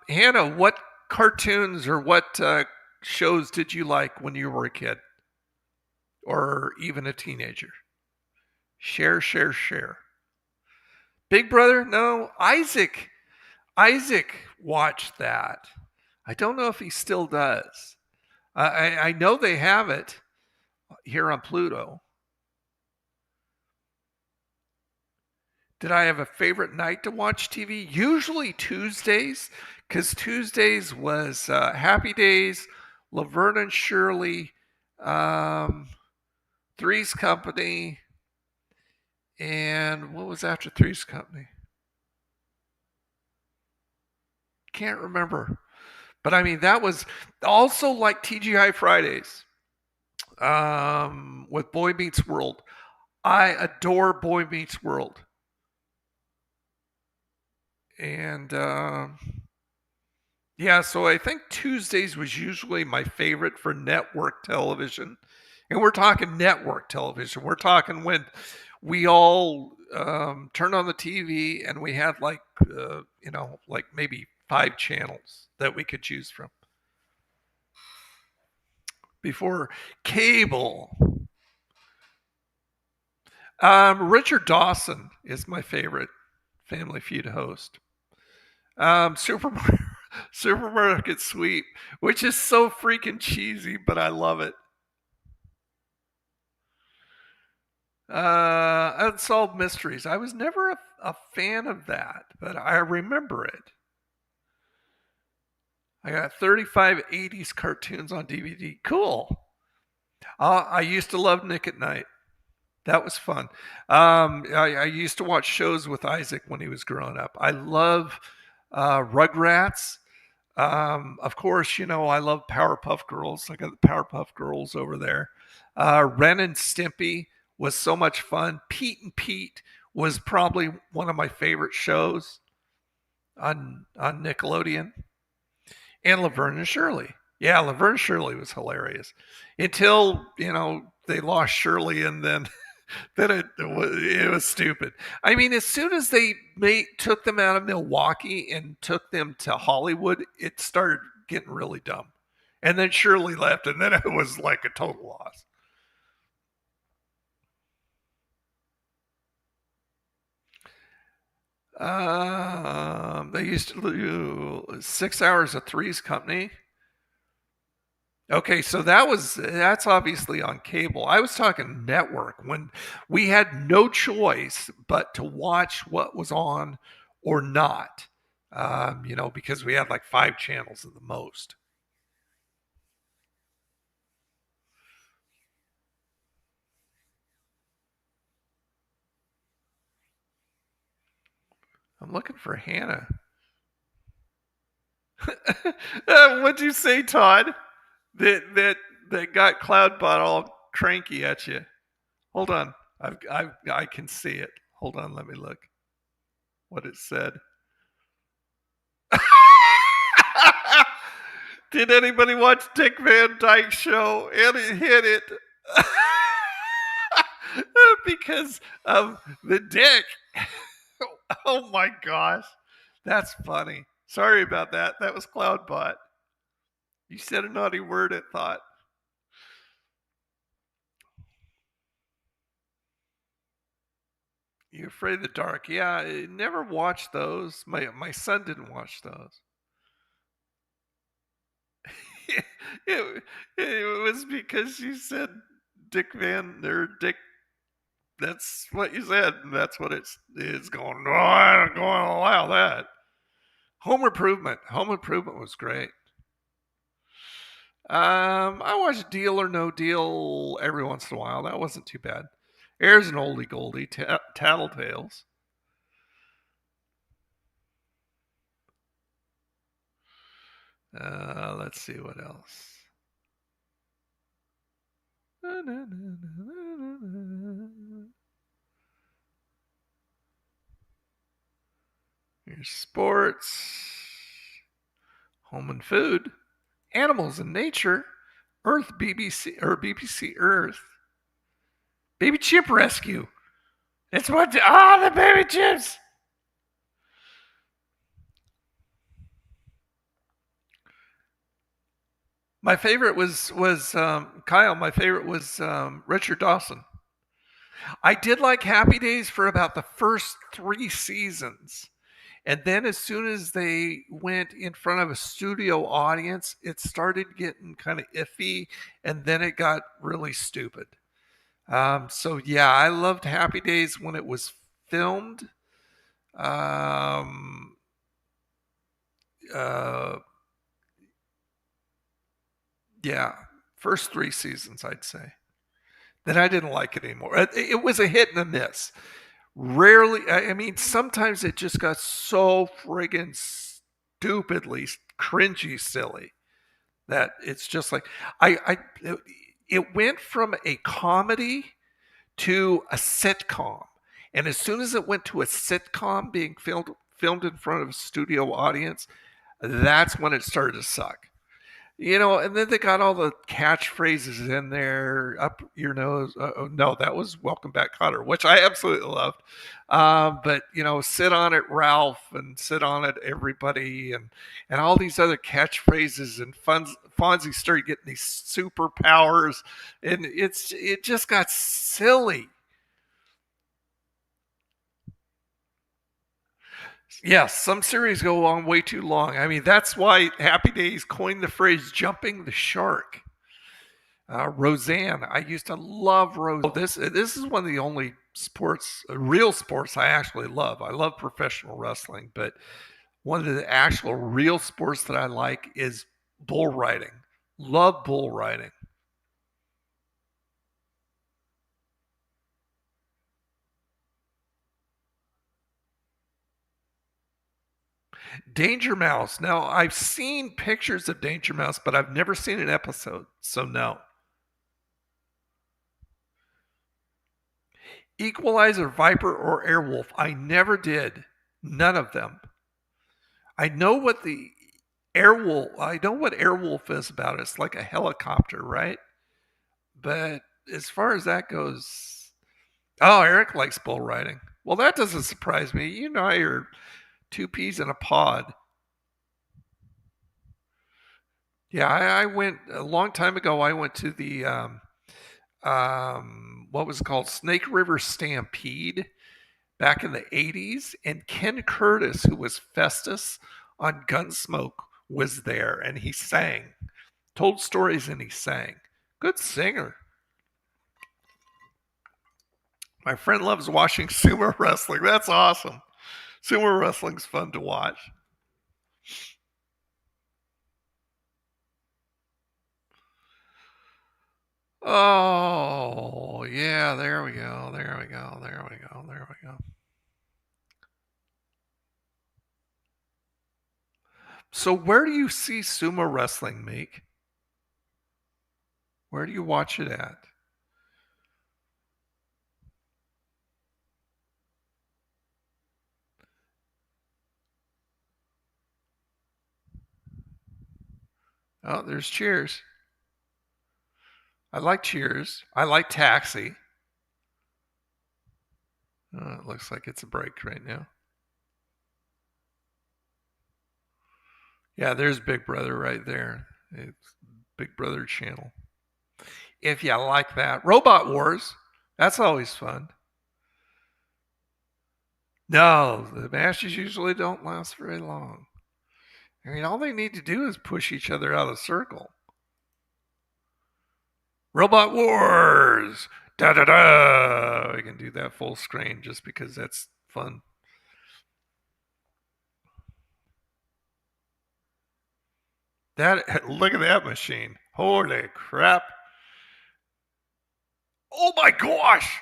Hannah, what cartoons or what shows did you like when you were a kid or even a teenager? Share, share, share. Big Brother? No. Isaac. Isaac watched that. I don't know if he still does. I know they have it here on Pluto. Did I have a favorite night to watch TV? Usually Tuesdays, because Tuesdays was Happy Days, Laverne and Shirley, Three's Company, and what was after Three's Company? Can't remember. But I mean, that was also like TGI Fridays with Boy Meets World. I adore Boy Meets World. And yeah, so I think Tuesdays was usually my favorite for network television. And we're talking network television. We're talking when we all turned on the TV and we had like, like maybe 5 channels that we could choose from. Before cable. Richard Dawson is my favorite Family Feud host. Supermarket Sweep, which is so freaking cheesy, but I love it. Unsolved Mysteries. I was never a fan of that, but I remember it. I got 35 80s cartoons on DVD. Cool. I used to love Nick at Night. That was fun. I used to watch shows with Isaac when he was growing up. I love Rugrats. Of course, I love Powerpuff Girls. I got the Powerpuff Girls over there. Ren and Stimpy was so much fun. Pete and Pete was probably one of my favorite shows on Nickelodeon. And Laverne and Shirley. Yeah, Laverne and Shirley was hilarious. Until, they lost Shirley and then it was stupid. I mean, as soon as they took them out of Milwaukee and took them to Hollywood, it started getting really dumb. And then Shirley left, and then it was like a total loss. They used to do 6 hours of Three's Company. Okay, so that's obviously on cable. I was talking network when we had no choice but to watch what was on or not. Because we had like 5 channels at the most. I'm looking for Hannah. What'd you say, Todd? That got Cloudbot all cranky at you. Hold on, I can see it. Hold on, let me look. What it said. Did anybody watch Dick Van Dyke's show? And it hit it because of the dick. Oh my gosh, that's funny. Sorry about that. That was Cloudbot. You said a naughty word, it thought. You're Afraid of the Dark. Yeah, I never watched those. My son didn't watch those. it was because you said Dick Van or Dick. That's what you said, and that's what it's going. No, I'm going to allow that. Home Improvement. Home Improvement was great. I watched Deal or No Deal every once in a while. That wasn't too bad. Here's an oldie goldie, Tattletales. Let's see what else. Here's sports, home and food, animals and nature, Earth BBC or BBC Earth. Baby chip rescue. It's what the baby chips. My favorite was Kyle. My favorite was Richard Dawson. I did like Happy Days for about the first 3 seasons. And then as soon as they went in front of a studio audience, it started getting kind of iffy, and then it got really stupid. So yeah, I loved Happy Days when it was filmed. Yeah, first 3 seasons, I'd say. Then I didn't like it anymore. It was a hit and a miss. Rarely, I mean, sometimes it just got so friggin' stupidly cringy silly that it's just like it went from a comedy to a sitcom, and as soon as it went to a sitcom being filmed in front of a studio audience, that's when it started to suck. And then they got all the catchphrases in there. Up your nose. Oh, no, that was Welcome Back, Cotter, which I absolutely loved. But sit on it, Ralph, and sit on it, everybody, and all these other catchphrases. And Fonzie started getting these superpowers, and it just got silly. Yes, some series go on way too long. I mean, that's why Happy Days coined the phrase "jumping the shark." Roseanne, I used to love Roseanne. This is one of the only real sports I actually love. I love professional wrestling, but one of the actual real sports that I like is bull riding. Love bull riding. Danger Mouse. Now, I've seen pictures of Danger Mouse, but I've never seen an episode, so no. Equalizer, Viper, or Airwolf. I never did. None of them. I know what Airwolf is about. It's like a helicopter, right? But as far as that goes, Eric likes bull riding. Well, that doesn't surprise me. You're 2 peas in a pod. Yeah, I went a long time ago. I went to the what was it called, Snake River Stampede back in the 80s, and Ken Curtis, who was Festus on Gunsmoke, was there, and he sang, told stories, and he sang. Good singer. My friend loves watching sumo wrestling. That's awesome. Sumo wrestling's fun to watch. Oh, yeah, there we go. There we go. There we go. There we go. So where do you see sumo wrestling, Meek? Where do you watch it at? Oh, there's Cheers. I like Cheers. I like Taxi. Oh, it looks like it's a break right now. Yeah, there's Big Brother right there. It's Big Brother channel. If you like that. Robot Wars. That's always fun. No, the matches usually don't last very long. I mean, all they need to do is push each other out of the circle. Robot Wars! Da da da! I can do that full screen just because that's fun. Look at that machine. Holy crap. Oh my gosh!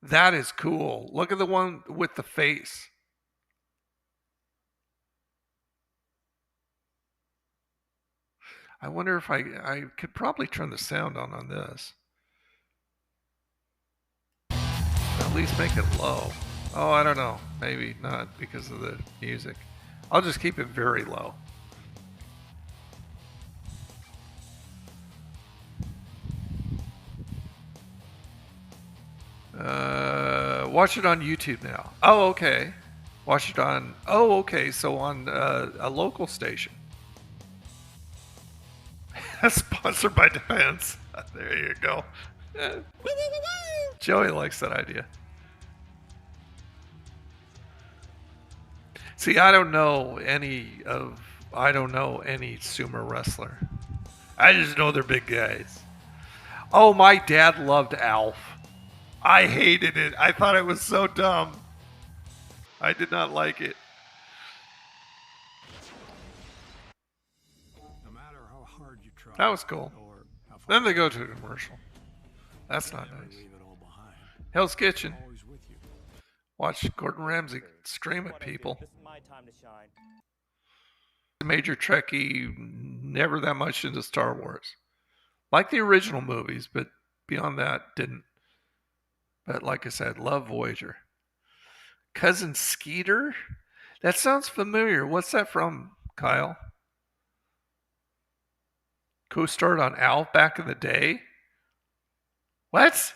That is cool. Look at the one with the face. I wonder if I could probably turn the sound on this. At least make it low. Oh, I don't know. Maybe not because of the music. I'll just keep it very low. watch it on YouTube now. Oh, okay. Watch it on. Oh, okay. So on a local station. Sponsored by Defense. There you go. Joey likes that idea. See, I don't know any sumo wrestler. I just know they're big guys. Oh, my dad loved Alf. I hated it. I thought it was so dumb. I did not like it. No matter how hard you try, That was cool. or how far Then they go to a commercial. That's not you nice. leave it all behind, Hell's Kitchen. always with you. Watch Gordon Ramsay scream at people. This is my time to shine. Major Trekkie, never that much into Star Wars. Like the original movies, but beyond that, didn't. But like I said, love Voyager. Cousin Skeeter? That sounds familiar. What's that from, Kyle? Co-starred on Alf back in the day? What?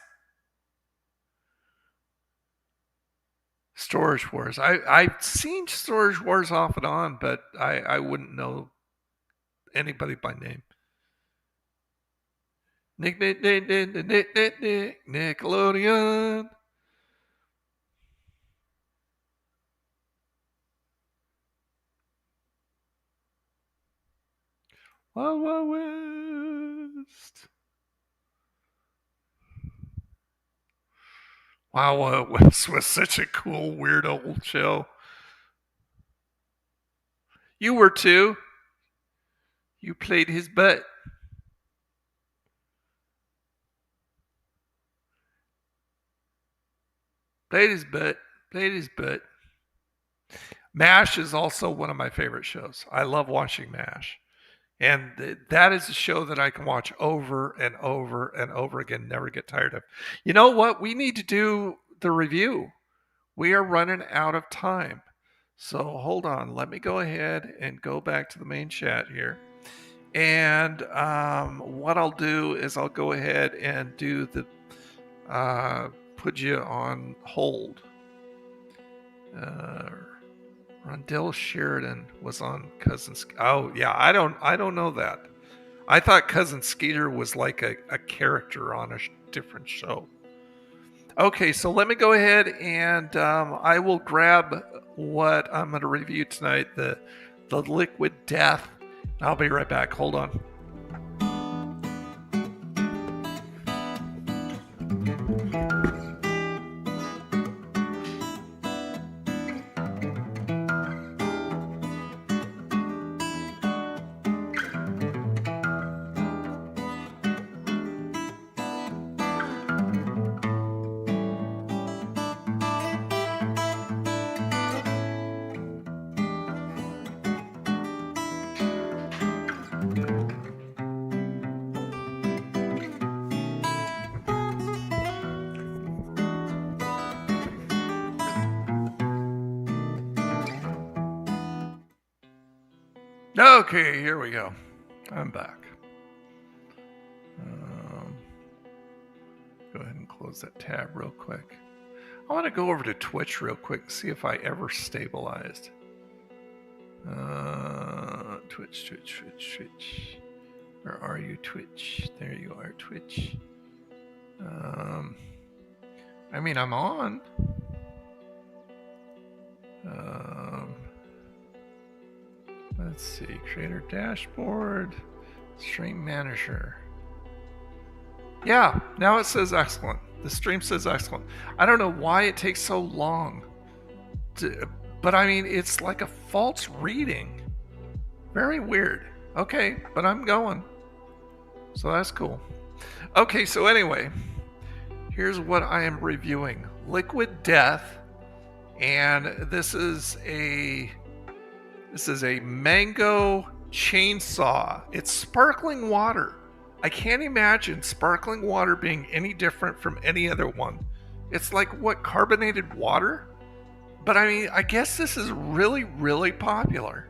Storage Wars. I've seen Storage Wars off and on, but I wouldn't know anybody by name. Nickelodeon. Wild Wild West. Wild Wild West was such a cool, weird old show. You were too. You played his butt. Played his butt. Played his butt. MASH is also one of my favorite shows. I love watching MASH. And that is a show that I can watch over and over and over again, never get tired of. You know what? We need to do the review. We are running out of time. So hold on. Let me go ahead and go back to the main chat here. And what I'll do is I'll go ahead and do the put you on hold. Rondell Sheridan was on Cousin. Oh yeah, I don't know that. I thought Cousin Skeeter was like a character on a different show. Okay, so let me go ahead and I will grab what I'm going to review tonight. The Liquid Death. I'll be right back. Hold on. Okay, here we go. I'm back. Go ahead and close that tab real quick. I want to go over to Twitch real quick and see if I ever stabilized. Twitch. Where are you, Twitch? There you are, Twitch. I mean, I'm on. Let's see, creator dashboard, stream manager. Yeah, now it says excellent. The stream says excellent. I don't know why it takes so long, but I mean, it's like a false reading. Very weird. Okay, but I'm going. So that's cool. Okay, so anyway, here's what I am reviewing. Liquid Death, and this is a mango chainsaw. It's sparkling water. I can't imagine sparkling water being any different from any other one. It's like, what, carbonated water? But I mean, I guess this is really, really popular.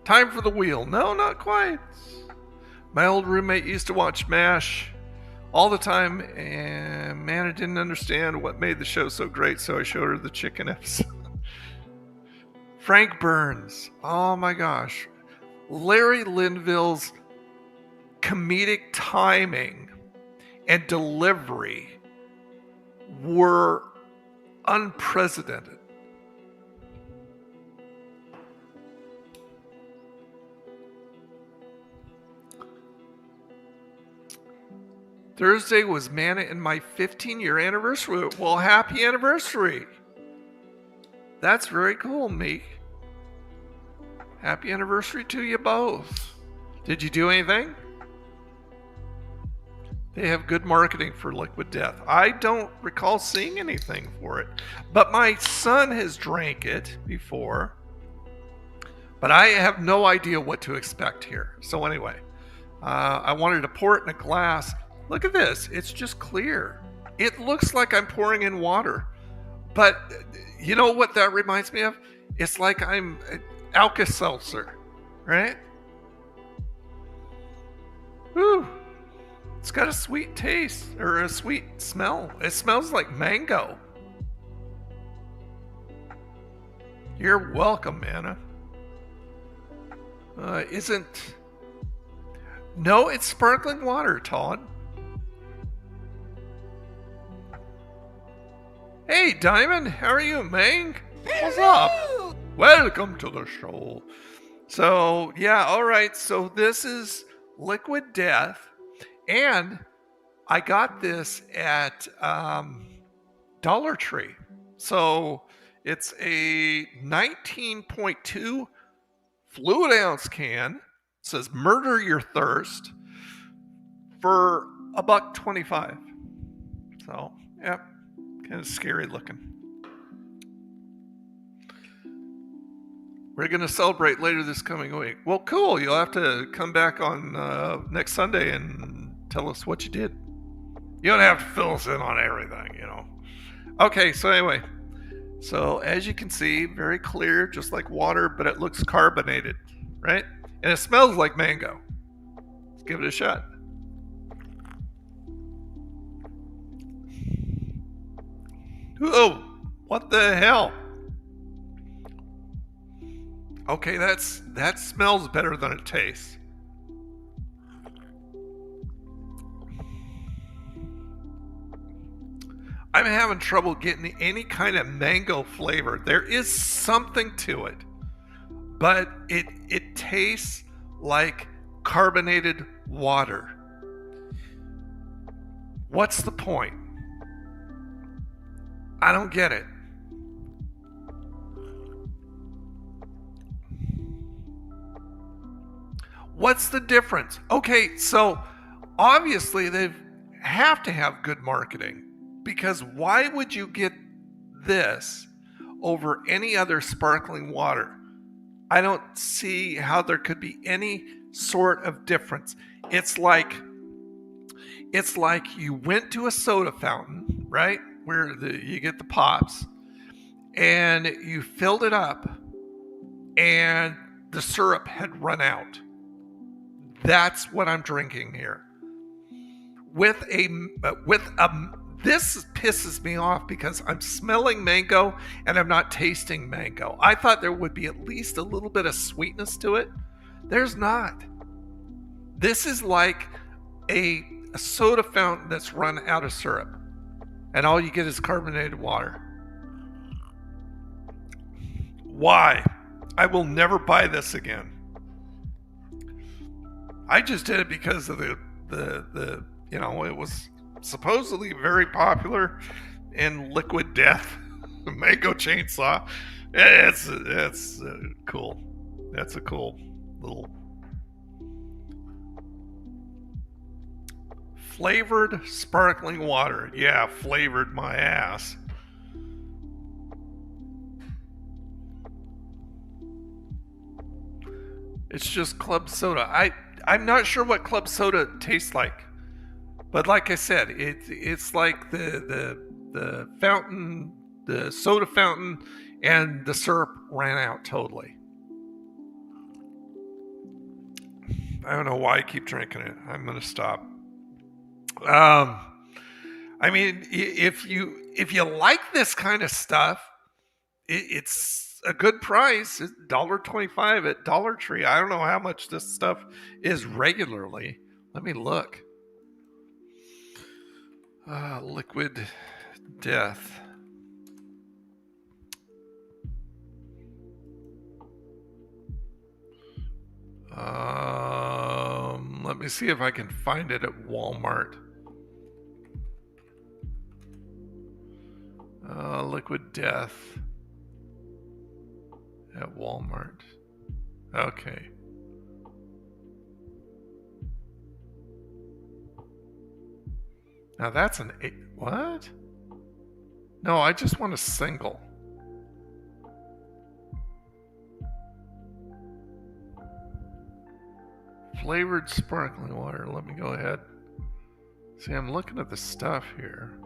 Time for the wheel. No, not quite. My old roommate used to watch MASH all the time, and man, I didn't understand what made the show so great, so I showed her the chicken episode. Frank Burns. Oh my gosh. Larry Linville's comedic timing and delivery were unprecedented. Thursday was Mana and my 15-year anniversary. Well, happy anniversary. That's very cool, Meek. Happy anniversary to you both. Did you do anything? They have good marketing for Liquid Death. I don't recall seeing anything for it, but my son has drank it before, but I have no idea what to expect here. So anyway, I wanted to pour it in a glass. Look at this. It's just clear. It looks like I'm pouring in water, but you know what that reminds me of? It's like I'm Alka-Seltzer, right? Whew. It's got a sweet taste, or a sweet smell. It smells like mango. You're welcome, Anna. No, it's sparkling water, Todd. Hey, Diamond, how are you, man? What's up? Welcome to the show. So, yeah, all right. So this is Liquid Death, and I got this at Dollar Tree. So it's a 19.2 fluid ounce can. It says "Murder Your Thirst" for $1.25. So, yeah. Kind of scary looking. We're going to celebrate later this coming week. Well, cool. You'll have to come back on next Sunday and tell us what you did. You don't have to fill us in on everything, you know. Okay, so anyway. So as you can see, very clear, just like water, but it looks carbonated, right? And it smells like mango. Let's give it a shot. Oh, what the hell? Okay, that smells better than it tastes. I'm having trouble getting any kind of mango flavor. There is something to it, but it tastes like carbonated water. What's the point? I don't get it. What's the difference? Okay, so obviously they have to have good marketing, because why would you get this over any other sparkling water? I don't see how there could be any sort of difference. It's like you went to a soda fountain, right? Where you get the pops, and you filled it up, and the syrup had run out. That's what I'm drinking here. This pisses me off because I'm smelling mango and I'm not tasting mango. I thought there would be at least a little bit of sweetness to it. There's not. This is like a soda fountain that's run out of syrup, and all you get is carbonated water. Why? I will never buy this again. I just did it because of the it was supposedly very popular in Liquid Death, Mango Chainsaw. It's cool. That's a cool little flavored sparkling water. Yeah, flavored my ass. It's just club soda. I'm not sure what club soda tastes like, but like I said, it's like the fountain, the soda fountain, and the syrup ran out totally. I don't know why I keep drinking it. I'm gonna stop. I mean, if you like this kind of stuff, it's a good price. It's $1.25 at Dollar Tree. I don't know how much this stuff is regularly. Let me look. Liquid Death. Let me see if I can find it at Walmart. Liquid Death at Walmart. Okay. Now that's an 8. What? No, I just want a single. Flavored sparkling water. Let me go ahead. See, I'm looking at the stuff here.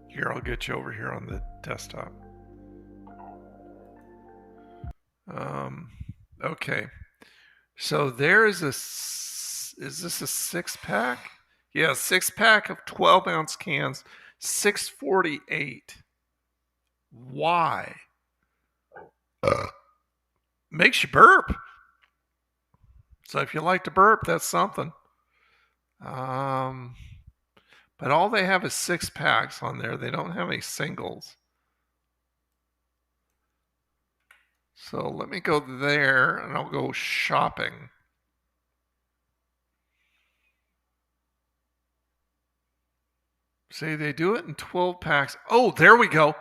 Here, I'll get you over here on the desktop. Okay. So there is is this a 6-pack? Yeah, 6-pack of 12-ounce cans, $6.48. Why? Makes you burp. So if you like to burp, that's something. But all they have is 6-packs on there. They don't have any singles. So let me go there and I'll go shopping. See, they do it in 12 packs. Oh, there we go.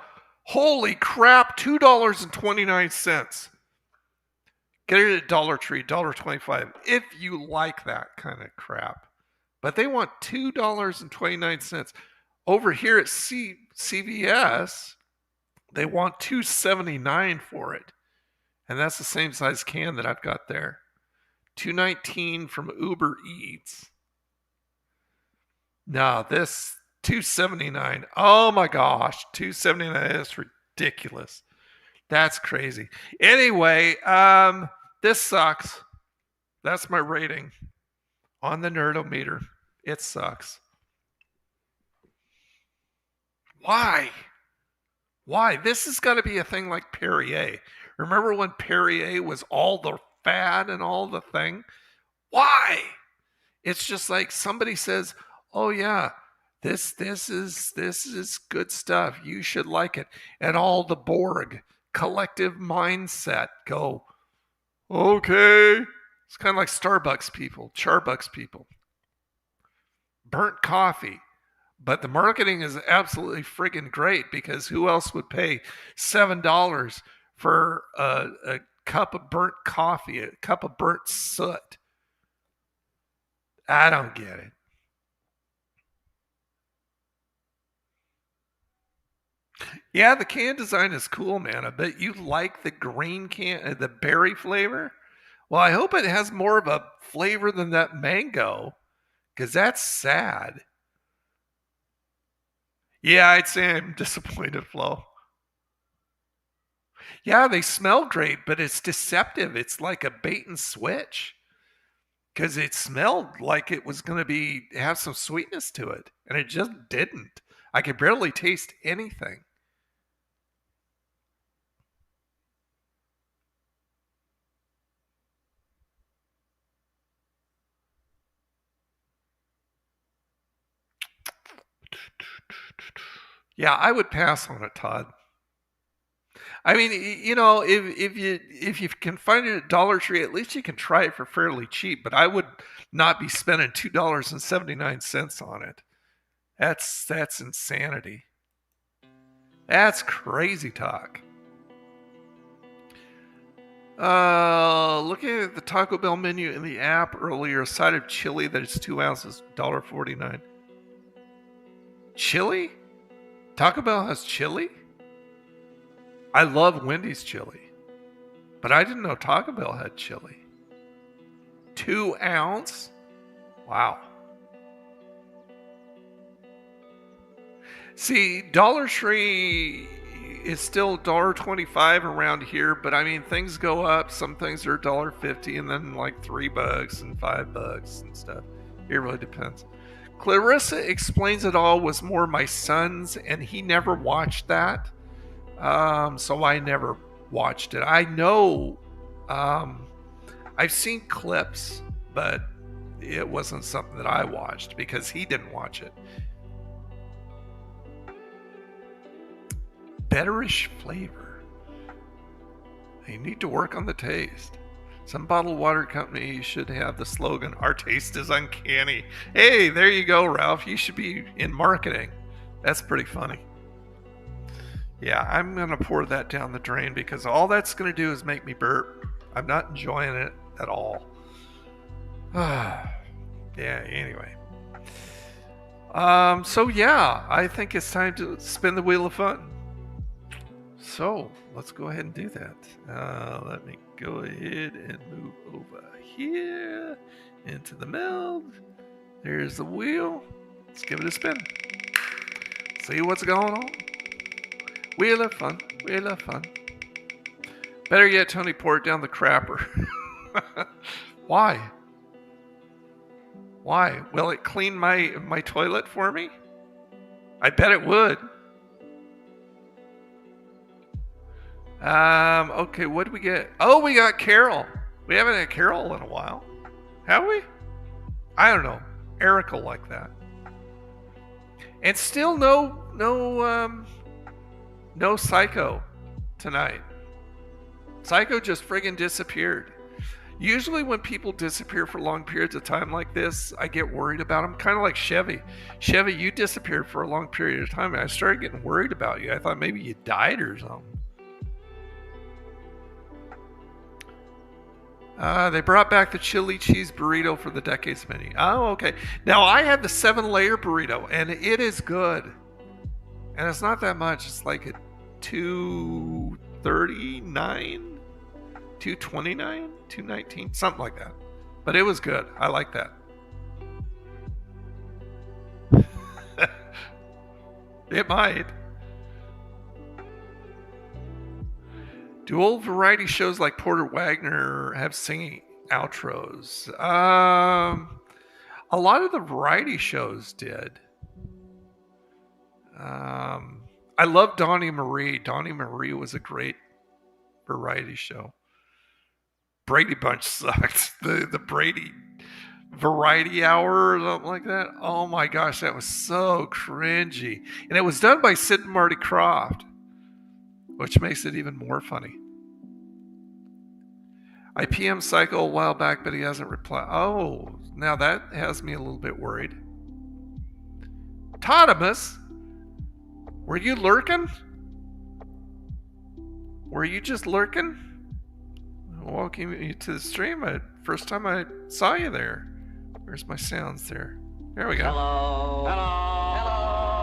Holy crap, $2.29. Get it at Dollar Tree, $1.25, if you like that kind of crap. But they want $2.29. Over here at CVS, they want $2.79 for it. And that's the same size can that I've got there. $2.19 from Uber Eats. No, this $2.79. Oh my gosh, $2.79. That's ridiculous. That's crazy. Anyway, this sucks. That's my rating on the Nerdometer. It sucks. Why? Why? This has got to be a thing like Perrier. Remember when Perrier was all the fad and all the thing? Why? It's just like somebody says, "Oh yeah, this is good stuff. You should like it." And all the Borg collective mindset go, "Okay." It's kind of like Starbucks people, Charbucks people. Burnt coffee. But the marketing is absolutely friggin' great because who else would pay $7 for a cup of burnt coffee, a cup of burnt soot? I don't get it. Yeah, the can design is cool, man. I bet you like the green can, the berry flavor. Well, I hope it has more of a flavor than that mango, because that's sad. Yeah, I'd say I'm disappointed, Flo. Yeah, they smell great, but it's deceptive. It's like a bait and switch because it smelled like it was going to have some sweetness to it, and it just didn't. I could barely taste anything. Yeah, I would pass on it, Todd. I mean, if you can find it at Dollar Tree, at least you can try it for fairly cheap. But I would not be spending $2.79 on it. That's insanity. That's crazy talk. Looking at the Taco Bell menu in the app earlier, a side of chili that is 2 ounces, $1.49. Chili? Taco Bell has chili? I love Wendy's chili, but I didn't know Taco Bell had chili. 2 ounce? Wow. See, Dollar Tree, is still $1.25 around here, but I mean things go up. Some things are $1.50 and then like $3 and $5 and stuff. It really depends. Clarissa Explains It All was more my son's, and he never watched that. So I never watched it. I know I've seen clips, but it wasn't something that I watched because he didn't watch it. Betterish flavor. You need to work on the taste. Some bottled water companies should have the slogan, "Our taste is uncanny." Hey, there you go, Ralph. You should be in marketing. That's pretty funny. Yeah, I'm going to pour that down the drain because all that's going to do is make me burp. I'm not enjoying it at all. Yeah, anyway. So yeah, I think it's time to spin the wheel of fun. So let's go ahead and do that. Let me go ahead and move over here into the meld. There's the wheel. Let's give it a spin. See what's going on. Wheel of fun. Wheel of fun. Better yet, Tony, pour it down the crapper. Why? Why? Will it clean my toilet for me? I bet it would. Okay, what did we get? Oh, we got Carol. We haven't had Carol in a while. Have we? I don't know. Erica like that. And still no Psycho tonight. Psycho just friggin' disappeared. Usually when people disappear for long periods of time like this, I get worried about them. Kind of like Chevy. Chevy, you disappeared for a long period of time, and I started getting worried about you. I thought maybe you died or something. They brought back the chili cheese burrito for the Decades Mini. Oh, okay. Now, I had the 7-layer burrito, and it is good. And it's not that much. It's like a $239, $229, $219, something like that. But it was good. I like that. It might. Do old variety shows like Porter Wagner have singing outros? A lot of the variety shows did. I love Donnie Marie. Donnie Marie was a great variety show. Brady Bunch sucked. The Brady Variety Hour or something like that. Oh my gosh, that was so cringy. And it was done by Sid and Marty Krofft, which makes it even more funny. I PM Psycho a while back, but he hasn't replied. Oh, now that has me a little bit worried. Totimus, were you lurking? Were you just lurking? Welcome you to the stream. First time I saw you there. Where's my sounds there? There we go. Hello. Hello.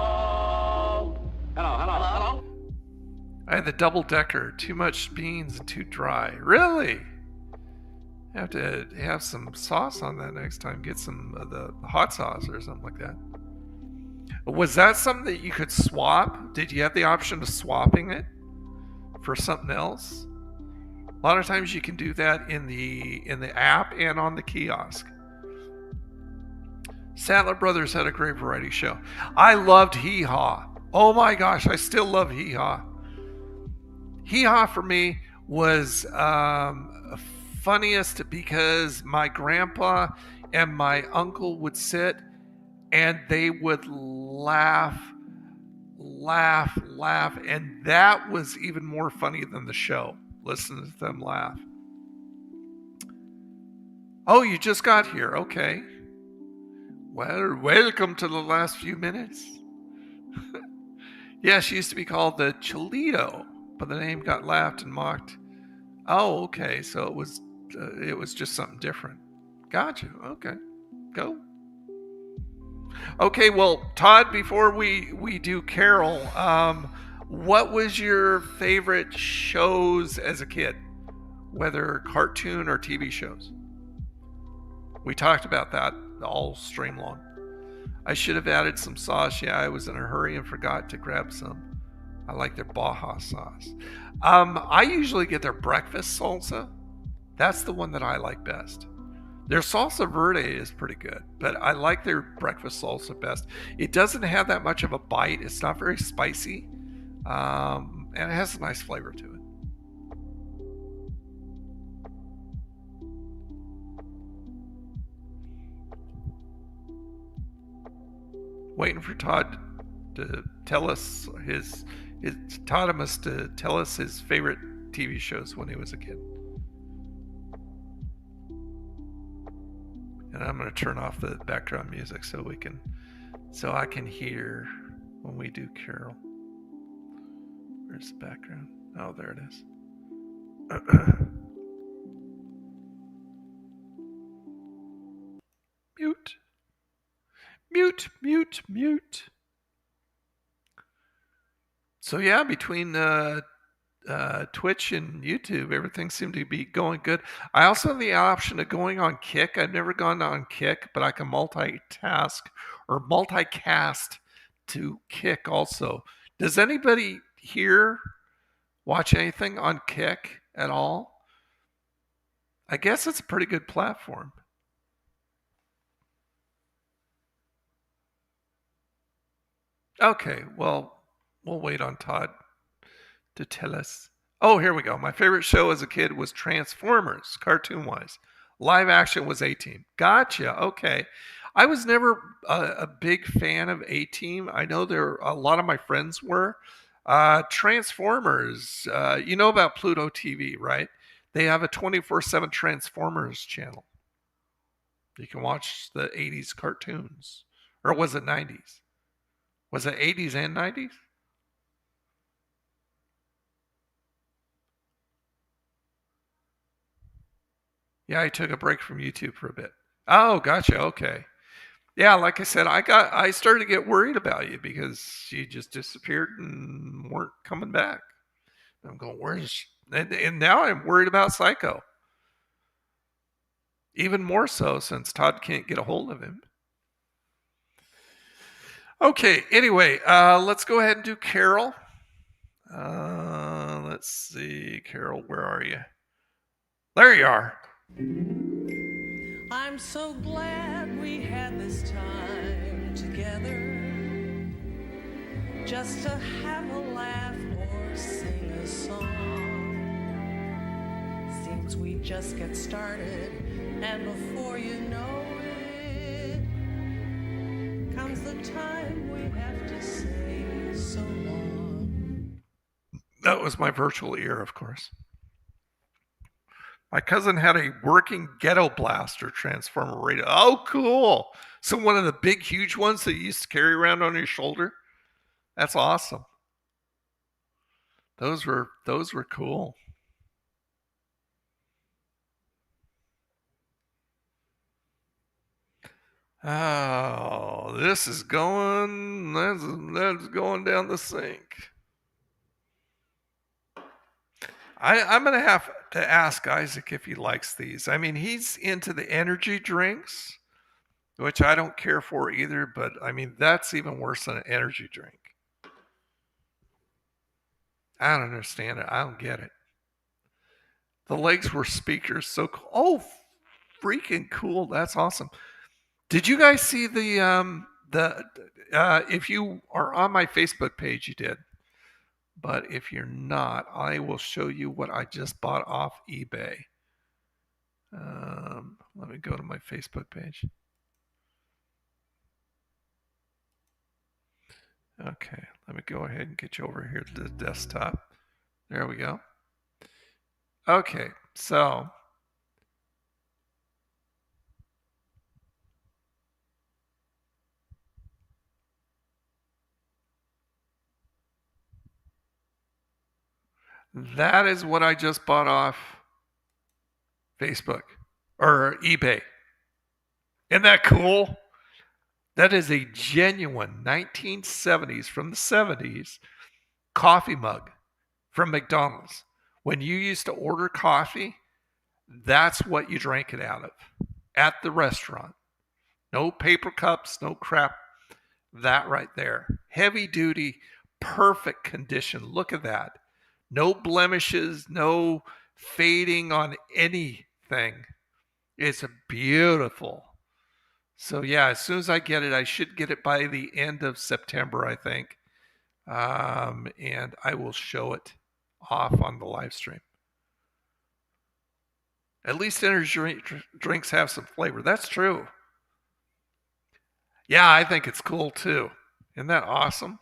Hello. Hello. Hello. Hello. I had the double decker. Too much beans and too dry. Really? I have to have some sauce on that next time. Get some of the hot sauce or something like that. Was that something that you could swap? Did you have the option of swapping it for something else? A lot of times you can do that in the app and on the kiosk. Sattler Brothers had a great variety show. I loved Hee Haw. Oh my gosh, I still love Hee Haw. Hee Haw for me was funniest because my grandpa and my uncle would sit and they would laugh, and that was even more funny than the show. Listen to them laugh. Oh, you just got here. Okay. Well, welcome to the last few minutes. Yeah, she used to be called the Cholito, but the name got laughed and mocked. Oh, okay. So it was just something different. Gotcha. Okay. Go. Okay, well, Todd, before we do Carol, what was your favorite shows as a kid? Whether cartoon or TV shows? We talked about that all stream long. I should have added some sauce. Yeah, I was in a hurry and forgot to grab some. I like their Baja sauce. I usually get their breakfast salsa. That's the one that I like best. Their salsa verde is pretty good, but I like their breakfast salsa best. It doesn't have that much of a bite. It's not very spicy, and it has a nice flavor to it. Waiting for Todd to tell us his Todimus to tell us his favorite TV shows when he was a kid. And I'm going to turn off the background music so I can hear when we do Carol. Where's the background? Oh, there it is. Mute. Mute, mute, mute. So yeah, between Twitch and YouTube, everything seemed to be going good. I also have the option of going on Kick. I've never gone on Kick, but I can multitask or multicast to Kick also. Does anybody here watch anything on Kick at all? I guess it's a pretty good platform. Okay, well, we'll wait on Todd to tell us. Oh, here we go. My favorite show as a kid was Transformers, cartoon-wise. Live action was A-Team. Gotcha. Okay. I was never a big fan of A-Team. I know a lot of my friends were. Transformers, you know about Pluto TV, right? They have a 24/7 Transformers channel. You can watch the 80s cartoons. Or was it 90s? Was it 80s and 90s? Yeah, I took a break from YouTube for a bit. Oh, gotcha. Okay. Yeah, like I said, I started to get worried about you because you just disappeared and weren't coming back. I'm going, where's she? And now I'm worried about Psycho. Even more so since Todd can't get a hold of him. Okay, anyway, let's go ahead and do Carol. Let's see, Carol, where are you? There you are. I'm so glad we had this time together, just to have a laugh or sing a song. Seems we just get started, and before you know it, comes the time we have to say so long. That was my virtual ear, of course. My cousin had a working ghetto blaster transformer radio. Oh, cool. So one of the big, huge ones that you used to carry around on your shoulder? That's awesome. Those were cool. Oh, this is going, that's going down the sink. I'm going to have to ask Isaac if he likes these. I mean, he's into the energy drinks, which I don't care for either, but I mean, that's even worse than an energy drink. I don't understand it. I don't get it. The legs were speakers. So cool. Oh, freaking cool. That's awesome. Did you guys see if you are on my Facebook page, you did. But if you're not, I will show you what I just bought off eBay. Let me go to my Facebook page. Okay, let me go ahead and get you over here to the desktop. There we go. Okay, so that is what I just bought off Facebook or eBay. Isn't that cool? That is a genuine 1970s from the 70s coffee mug from McDonald's. When you used to order coffee, that's what you drank it out of at the restaurant. No paper cups, no crap. That right there. Heavy duty perfect condition. Look at that. No blemishes, no fading on anything. It's beautiful. So yeah, as soon as I get it, I should get it by the end of September, I think. And I will show it off on the live stream. At least energy drinks have some flavor. That's true. Yeah, I think it's cool too. Isn't that awesome?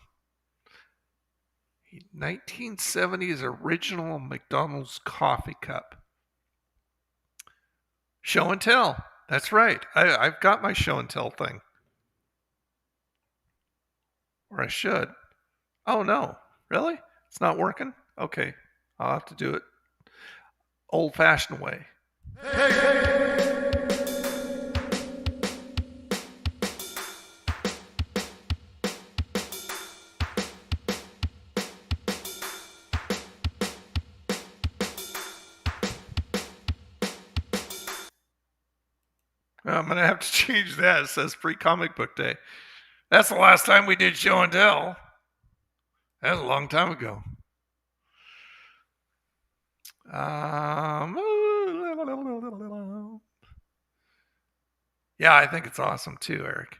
1970s original McDonald's coffee cup. Show and tell. That's right. I've got my show and tell thing. Or I should. Oh no. Really? It's not working? Okay. I'll have to do it old-fashioned way. I'm going to have to change that. It says pre-comic book day. That's the last time we did show and tell. That was a long time ago. Yeah, I think it's awesome too, Eric.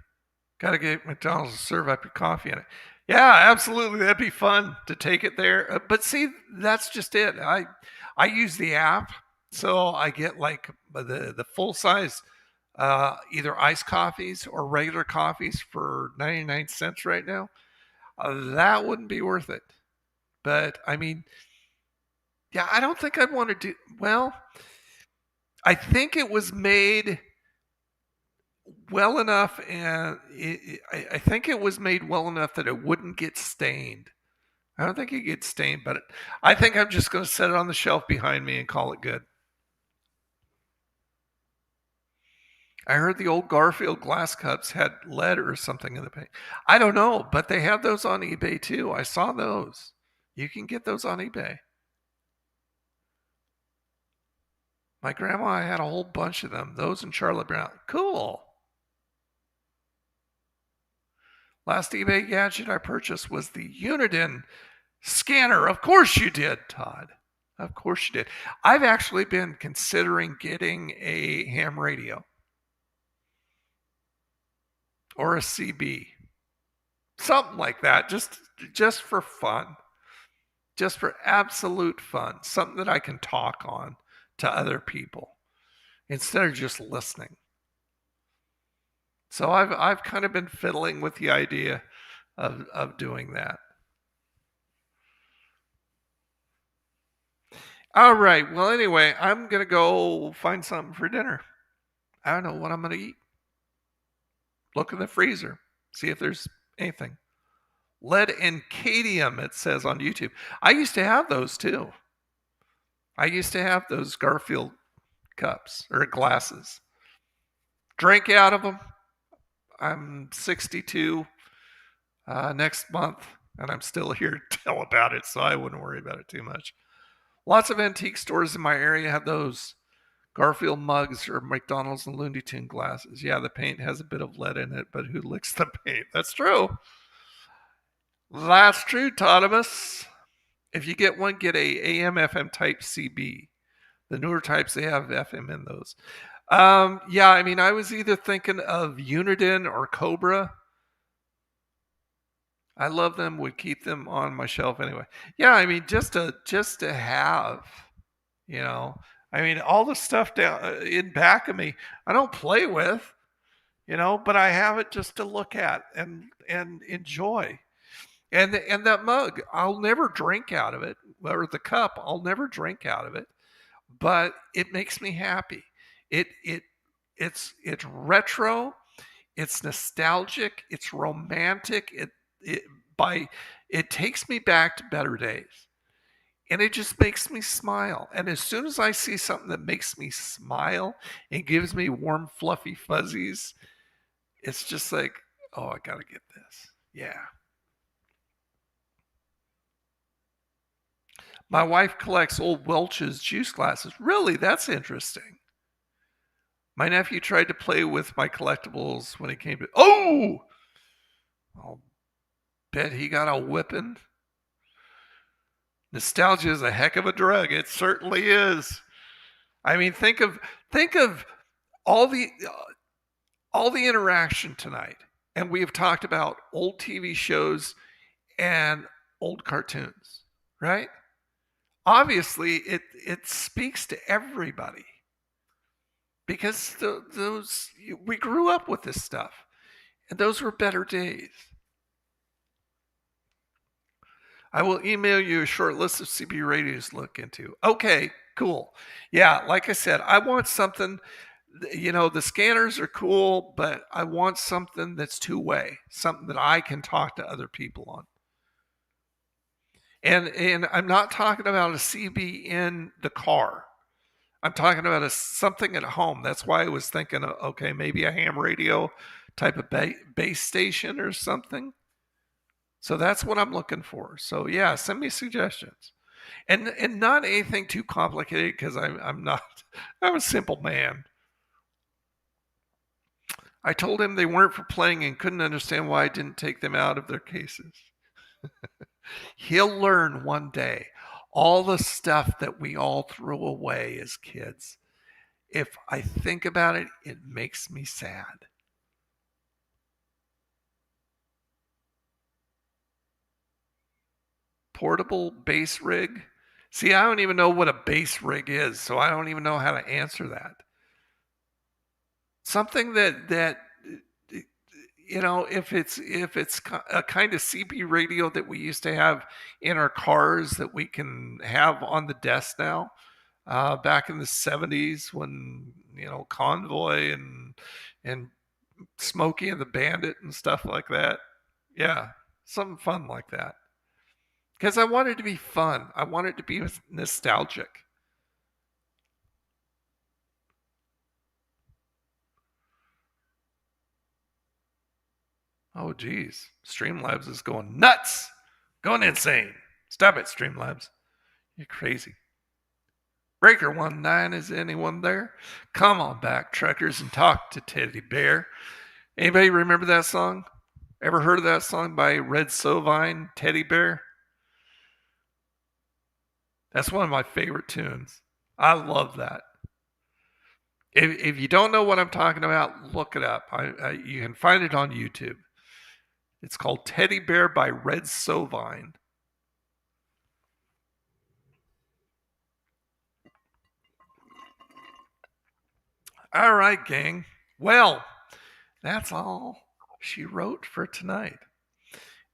Got to get McDonald's to serve up your coffee in it. Yeah, absolutely. That'd be fun to take it there. But see, that's just it. I use the app, so I get like the full size either iced coffees or regular coffees for 99 cents right now. That wouldn't be worth it. But I mean, yeah, I don't think I'd want to do, well, I think it was made well enough, and I think it was made well enough that it wouldn't get stained. I don't think it gets stained, but I think I'm just going to set it on the shelf behind me and call it good. I heard the old Garfield glass cups had lead or something in the paint. I don't know, but they have those on eBay too. I saw those. You can get those on eBay. My grandma had a whole bunch of them. Those and Charlotte Brown. Cool. Last eBay gadget I purchased was the Uniden scanner. Of course you did, Todd. Of course you did. I've actually been considering getting a ham radio. Or a CB. Something like that. Just for fun. Just for absolute fun. Something that I can talk on to other people instead of just listening. So I've kind of been fiddling with the idea of doing that. All right. Well, anyway, I'm going to go find something for dinner. I don't know what I'm going to eat. Look in the freezer. See if there's anything. Lead and cadmium, it says on YouTube. I used to have those too. I used to have those Garfield cups or glasses. Drank out of them. I'm 62 next month, and I'm still here to tell about it, so I wouldn't worry about it too much. Lots of antique stores in my area have those Garfield mugs or McDonald's and Looney Tune glasses. Yeah, the paint has a bit of lead in it, but who licks the paint? That's true. That's true, Totimus. If you get one, get a AM/FM type CB. The newer types, they have FM in those. Yeah, I mean, I was either thinking of Uniden or Cobra. I love them. Would keep them on my shelf anyway. Yeah, I mean, just to have, you know. I mean, all the stuff down in back of me, I don't play with, you know, but I have it just to look at and enjoy. And that mug, I'll never drink out of it, or the cup, I'll never drink out of it, but it makes me happy. It's retro, it's nostalgic, it's romantic. It takes me back to better days. And it just makes me smile. And as soon as I see something that makes me smile and gives me warm, fluffy fuzzies, it's just like, oh, I got to get this. Yeah. My wife collects old Welch's juice glasses. Really? That's interesting. My nephew tried to play with my collectibles when it came to... Oh! Bet he got a whipping. Nostalgia is a heck of a drug. It certainly is. I mean, think of all the interaction tonight, and we have talked about old TV shows and old cartoons, right? Obviously, it speaks to everybody because those we grew up with this stuff, and those were better days. I will email you a short list of CB radios to look into. Okay, cool. Yeah, like I said, I want something. The scanners are cool, but I want something that's two-way, something that I can talk to other people on. And I'm not talking about a CB in the car. I'm talking about something at home. That's why I was thinking, okay, maybe a ham radio type of base station or something. So that's what I'm looking for. So yeah, send me suggestions, and not anything too complicated because I'm a simple man. I told him they weren't for playing and couldn't understand why I didn't take them out of their cases. He'll learn one day all the stuff that we all threw away as kids. If I think about it, it makes me sad. Portable bass rig? See, I don't even know what a bass rig is, so I don't even know how to answer that. Something that if it's a kind of CB radio that we used to have in our cars that we can have on the desk now, back in the 70s when Convoy and Smokey and the Bandit and stuff like that. Yeah, something fun like that. Because I want it to be fun. I want it to be nostalgic. Oh, geez. Streamlabs is going nuts. Going insane. Stop it, Streamlabs. You're crazy. Breaker 19, is anyone there? Come on back, truckers, and talk to Teddy Bear. Anybody remember that song? Ever heard of that song by Red Sovine, Teddy Bear? That's one of my favorite tunes. I love that. If you don't know what I'm talking about, look it up. You can find it on YouTube. It's called Teddy Bear by Red Sovine. All right, gang. Well, that's all she wrote for tonight.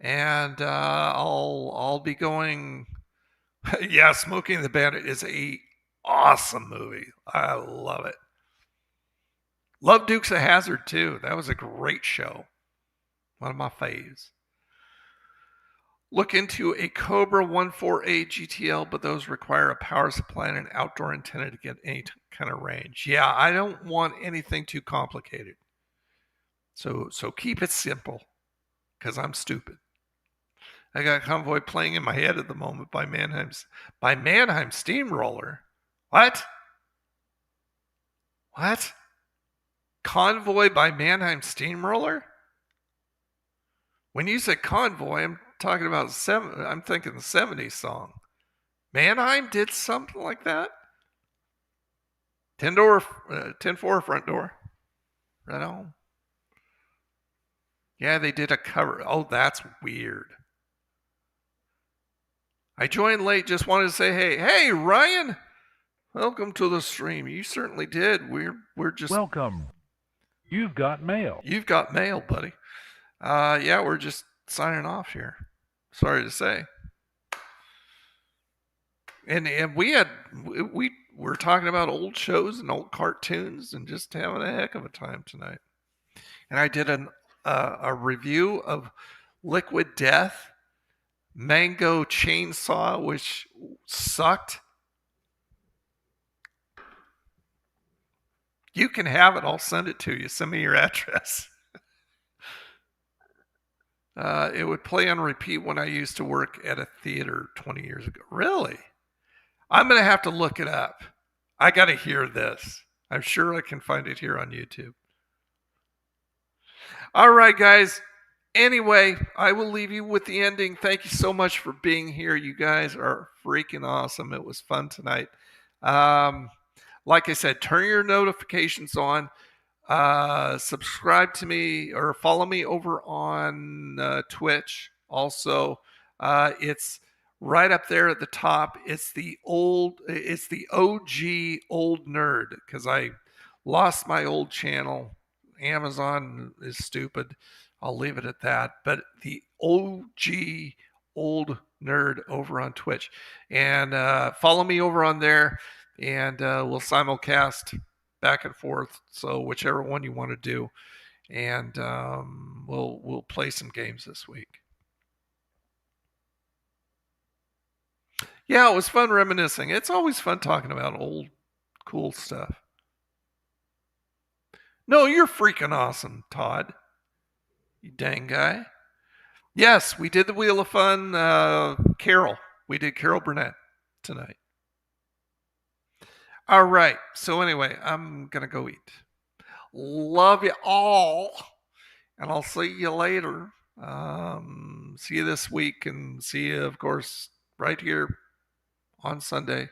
And I'll be going... Yeah, Smokey and the Bandit is a awesome movie. I love it. Love Dukes of Hazzard too. That was a great show. One of my faves. Look into a Cobra 14A GTL, but those require a power supply and an outdoor antenna to get any kind of range. Yeah, I don't want anything too complicated. So keep it simple, because I'm stupid. I got Convoy playing in my head at the moment by Mannheim Steamroller. What? Convoy by Mannheim Steamroller? When you say Convoy, I'm talking about I'm thinking the 70s song. Mannheim did something like that? 10-4 front door. Right on. Yeah, they did a cover. Oh, that's weird. I joined late, just wanted to say hey. Hey, Ryan! Welcome to the stream. You certainly did. We're just... Welcome. You've got mail. You've got mail, buddy. Yeah, we're just signing off here. Sorry to say. And we were talking about old shows and old cartoons and just having a heck of a time tonight. And I did a review of Liquid Death, Mango Chainsaw, which sucked. You can have it. I'll send it to you. Send me your address. It would play on repeat when I used to work at a theater 20 years ago. Really? I'm going to have to look it up. I got to hear this. I'm sure I can find it here on YouTube. All right, guys. Anyway, I will leave you with the ending. Thank you so much for being here. You guys are freaking awesome. It was fun tonight. Like I said, turn your notifications on. Subscribe to me or follow me over on Twitch. Also, it's right up there at the top. It's the OG old nerd, because I lost my old channel. Amazon is stupid. I'll leave it at that. But the OG old nerd over on Twitch, and follow me over on there, and we'll simulcast back and forth. So whichever one you want to do, and we'll play some games this week. Yeah, it was fun reminiscing. It's always fun talking about old cool stuff. No, you're freaking awesome, Todd. You dang guy. Yes, we did the Wheel of Fun. Carol. We did Carol Burnett tonight. All right. So anyway, I'm going to go eat. Love you all. And I'll see you later. See you this week, and see you, of course, right here on Sunday,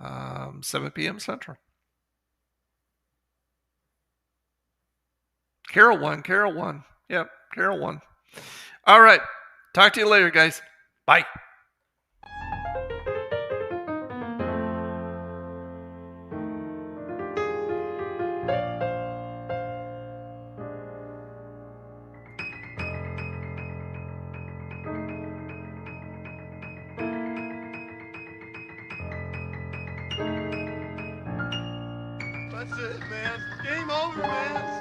7 p.m. Central. Carol won. Yep, Carol won. All right. Talk to you later, guys. Bye. That's it, man. Game over, man.